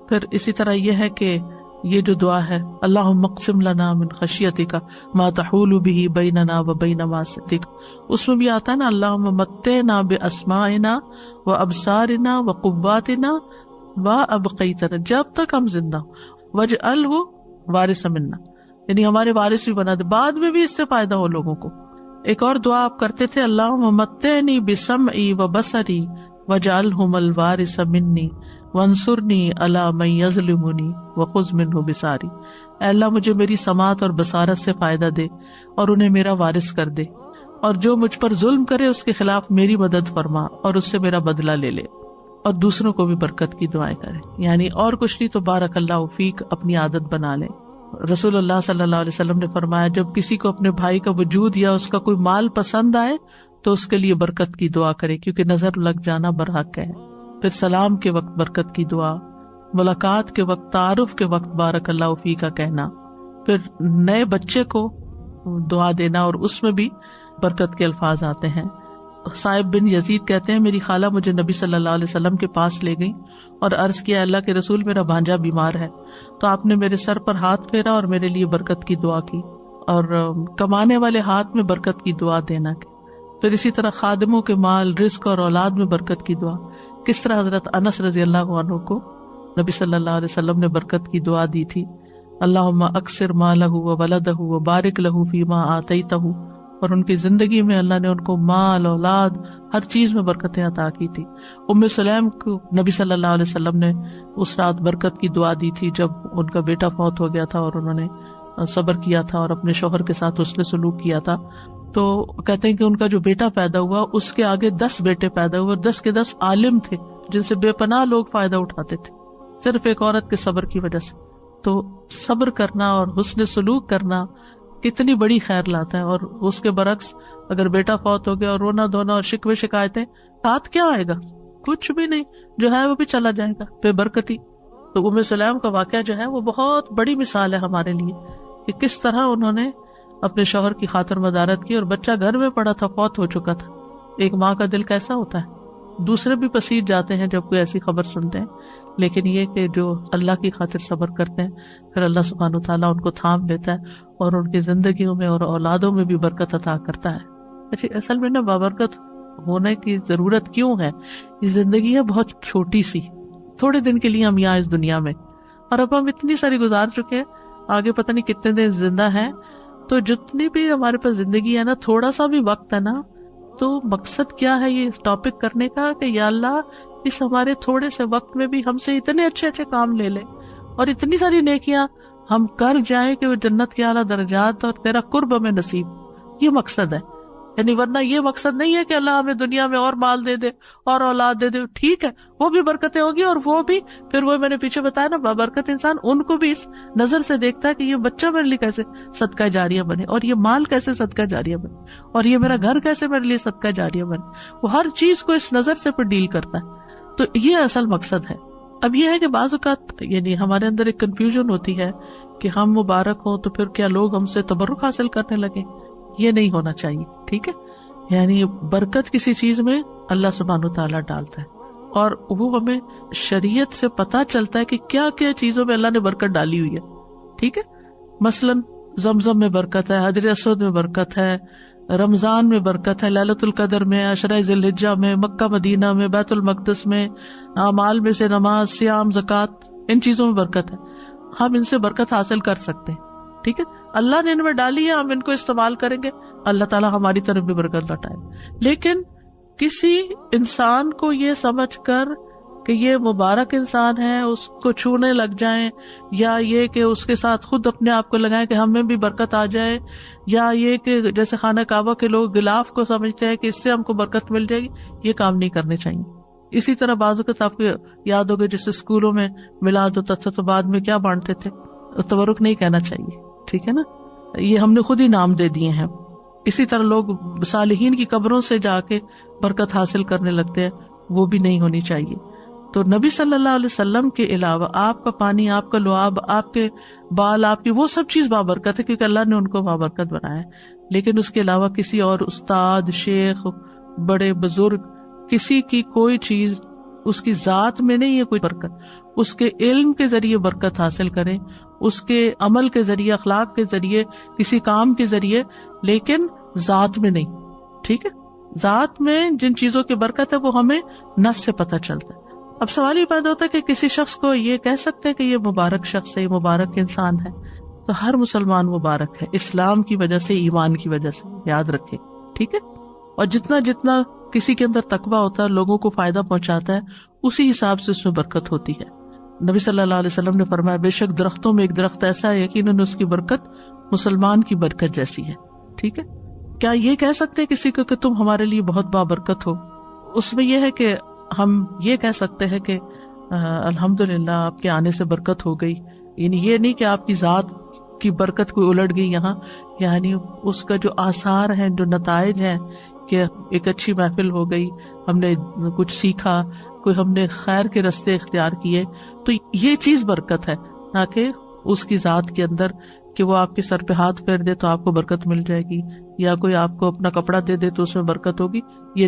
پھر اسی طرح یہ ہے کہ یہ جو دعا ہے اللہم اقسم لنا من خشیتک ما تحول به بیننا وبین معصیتک، اس میں بھی آتا ہے نا اللہم متعنا باسماعنا وابصارنا وقواتنا وابقیتنا، جب تک ہم زندہ ہوں، واجعلہ وارث منا، یعنی ہمارے وارث بھی بنا دے، بعد میں بھی اس سے فائدہ ہو لوگوں کو. ایک اور دعا آپ کرتے تھے اللہم متعنی بسمعی وبصری واجعلہم الوارث منی وانصرنی علی من یظلمنی وخذ منہ بصاری، اے اللہ مجھے میری سماعت اور بصارت سے فائدہ دے اور انہیں میرا وارث کر دے، اور جو مجھ پر ظلم کرے اس کے خلاف میری مدد فرما اور اس سے میرا بدلہ لے لے، اور دوسروں کو بھی برکت کی دعائیں کرے. یعنی اور کچھ نہیں تو بارک اللہ فیک اپنی عادت بنا لیں. رسول اللہ صلی اللہ علیہ وسلم نے فرمایا جب کسی کو اپنے بھائی کا وجود یا اس کا کوئی مال پسند آئے تو اس کے لیے برکت کی دعا کرے، کیونکہ نظر لگ جانا برحق ہے. پھر سلام کے وقت برکت کی دعا، ملاقات کے وقت، تعارف کے وقت بارک اللہ فی کا کہنا، پھر نئے بچے کو دعا دینا اور اس میں بھی برکت کے الفاظ آتے ہیں. صائب بن یزید کہتے ہیں میری خالہ مجھے نبی صلی اللہ علیہ وسلم کے پاس لے گئی اور عرض کیا اللہ کے رسول میرا بھانجا بیمار ہے، تو آپ نے میرے سر پر ہاتھ پھیرا اور میرے لیے برکت کی دعا کی، اور کمانے والے ہاتھ میں برکت کی دعا دینا کی. پھر اسی طرح خادموں کے مال، رزق اور اولاد میں برکت کی دعا. کس طرح حضرت انس رضی اللہ عنہ کو نبی صلی اللہ علیہ وسلم نے برکت کی دعا دی تھی اللہم اکثر مالہ وولدہ وبارک لہ فیما آتیتہ، اور ان کی زندگی میں اللہ نے ان کو مال، اولاد، ہر چیز میں برکتیں عطا کی تھی. ام سلیم کو نبی صلی اللہ علیہ وسلم نے اس رات برکت کی دعا دی تھی جب ان کا بیٹا فوت ہو گیا تھا اور انہوں نے صبر کیا تھا اور اپنے شوہر کے ساتھ حسن سلوک کیا تھا. تو کہتے ہیں کہ ان کا جو بیٹا پیدا ہوا اس کے آگے 10 بیٹے پیدا ہوئے، 10 کے 10 عالم تھے جن سے بے پناہ لوگ فائدہ اٹھاتے تھے صرف ایک عورت کے صبر کی وجہ سے. تو صبر کرنا اور حسن سلوک کرنا کتنی بڑی خیر لاتا ہے. اور اس کے برعکس اگر بیٹا فوت ہو گیا اور رونا دھونا اور شکوے شکایتیں، ہاتھ کیا آئے گا؟ کچھ بھی نہیں، جو ہے وہ بھی چلا جائے گا بے برکتی. تو ام سلیم کا واقعہ جو ہے وہ بہت بڑی مثال ہے ہمارے لیے کہ کس طرح انہوں نے اپنے شوہر کی خاطر مدارت کی، اور بچہ گھر میں پڑا تھا، فوت ہو چکا تھا. ایک ماں کا دل کیسا ہوتا ہے، دوسرے بھی پسیج جاتے ہیں جب کوئی ایسی خبر سنتے ہیں، لیکن یہ کہ جو اللہ کی خاطر صبر کرتے ہیں پھر اللہ سبحانہ وتعالیٰ ان کو تھام لیتا ہے اور ان کی زندگیوں میں اور اولادوں میں بھی برکت عطا کرتا ہے. اچھا، اصل میں نا بابرکت ہونے کی ضرورت کیوں ہے؟ یہ زندگی ہے بہت چھوٹی سی، تھوڑے دن کے لیے ہم یہاں اس دنیا میں، اور اب ہم اتنی ساری گزار چکے ہیں، آگے پتہ نہیں کتنے دن زندہ ہیں. تو جتنی بھی ہمارے پاس زندگی ہے نا، تھوڑا سا بھی وقت ہے نا، تو مقصد کیا ہے یہ ٹاپک کرنے کا کہ یا اللہ اس ہمارے تھوڑے سے وقت میں بھی ہم سے اتنے اچھے اچھے کام لے لے اور اتنی ساری نیکیاں ہم کر جائیں کہ وہ جنت کے اعلیٰ درجات اور تیرا قرب ہمیں نصیب. یہ مقصد ہے. یعنی ورنہ یہ مقصد نہیں ہے کہ اللہ ہمیں دنیا میں اور مال دے دے اور اولاد دے دے، ٹھیک ہے وہ بھی برکتیں ہوگی، اور وہ بھی پھر وہ میں نے پیچھے بتایا نا بابرکت انسان ان کو بھی اس نظر سے دیکھتا ہے کہ یہ بچہ میرے لیے کیسے صدقہ جاریہ بنے، اور یہ مال کیسے صدقہ جاریہ بنے، اور یہ میرا گھر کیسے میرے لیے صدقہ جاریہ بنے. وہ ہر چیز کو اس نظر سے پھر ڈیل کرتا ہے. تو یہ اصل مقصد ہے. اب یہ ہے کہ بعض اوقات یعنی ہمارے اندر ایک کنفیوژن ہوتی ہے کہ ہم مبارک ہوں تو پھر کیا لوگ ہم سے تبرک حاصل کرنے لگے. یہ نہیں ہونا چاہیے، ٹھیک ہے. یعنی برکت کسی چیز میں اللہ سبحانہ وتعالیٰ ڈالتا ہے، اور وہ ہمیں شریعت سے پتا چلتا ہے کہ کیا کیا چیزوں میں اللہ نے برکت ڈالی ہوئی ہے، ٹھیک ہے. مثلاً زمزم میں برکت ہے، حجر اسود میں برکت ہے، رمضان میں برکت ہے، لیلۃ القدر میں، عشرہ ذی الحجہ میں، مکہ مدینہ میں، بیت المقدس میں، اعمال میں سے نماز، صیام، زکوٰۃ، ان چیزوں میں برکت ہے. ہم ان سے برکت حاصل کر سکتے ہیں، ٹھیک ہے. اللہ نے ان میں ڈالی ہے، ہم ان کو استعمال کریں گے، اللہ تعالیٰ ہماری طرف بھی برکت لوٹائے. لیکن کسی انسان کو یہ سمجھ کر کہ یہ مبارک انسان ہے اس کو چھونے لگ جائیں، یا یہ کہ اس کے ساتھ خود اپنے آپ کو لگائیں کہ ہمیں بھی برکت آ جائے، یا یہ کہ جیسے خانہ کعبہ کے لوگ غلاف کو سمجھتے ہیں کہ اس سے ہم کو برکت مل جائے گی، یہ کام نہیں کرنے چاہیے. اسی طرح بعض اوقات آپ کو یاد ہوگا جیسے اسکولوں میں میلاد ہوتا تھا تو بعد میں کیا بانٹتے تھے، تبرک نہیں کہنا چاہیے، ٹھیک ہے نا. یہ ہم نے خود ہی نام دے دیے ہیں. اسی طرح لوگ صالحین کی قبروں سے جا کے برکت حاصل کرنے لگتے ہیں، وہ بھی نہیں ہونی چاہیے. تو نبی صلی اللہ علیہ وسلم کے علاوہ آپ کا پانی، آپ کا لعاب، آپ کے بال، آپ کی وہ سب چیز بابرکت ہے کیونکہ اللہ نے ان کو بابرکت بنایا ہے. لیکن اس کے علاوہ کسی اور استاد، شیخ، بڑے بزرگ، کسی کی کوئی چیز اس کی ذات میں نہیں ہے کوئی برکت، اس کے علم کے ذریعے برکت حاصل کریں، اس کے عمل کے ذریعے، اخلاق کے ذریعے، کسی کام کے ذریعے، لیکن ذات میں نہیں. ٹھیک ہے، ذات میں جن چیزوں کی برکت ہے وہ ہمیں نص سے پتہ چلتا ہے. اب سوال یہ پیدا ہوتا ہے کہ کسی شخص کو یہ کہہ سکتے ہیں کہ یہ مبارک شخص ہے، یہ مبارک انسان ہے. تو ہر مسلمان مبارک ہے، اسلام کی وجہ سے، ایمان کی وجہ سے، یاد رکھے. ٹھیک ہے، اور جتنا جتنا کسی کے اندر تقویٰ ہوتا ہے، لوگوں کو فائدہ پہنچاتا ہے، اسی حساب سے اس میں برکت ہوتی ہے. نبی صلی اللہ علیہ وسلم نے فرمایا بے شک درختوں میں ایک درخت ایسا ہے یقیناً اس کی برکت مسلمان کی برکت جیسی ہے. ٹھیک ہے، کیا یہ کہہ سکتے ہیں کسی کو کہ تم ہمارے لیے بہت بابرکت ہو؟ اس میں یہ ہے کہ ہم یہ کہہ سکتے ہیں کہ الحمدللہ آپ کے آنے سے برکت ہو گئی. یعنی یہ نہیں کہ آپ کی ذات کی برکت کوئی الٹ گئی یہاں، یعنی اس کا جو آثار ہیں، جو نتائج ہیں کہ ایک اچھی محفل ہو گئی، ہم نے کچھ سیکھا، کوئی ہم نے خیر کے راستے اختیار کیے، تو یہ چیز برکت ہے، نہ کہ اس کی ذات کے اندر کہ وہ آپ کے سر پہ ہاتھ پھیر دے تو آپ کو برکت مل جائے گی، یا کوئی آپ کو اپنا کپڑا دے دے تو اس میں برکت ہوگی. یہ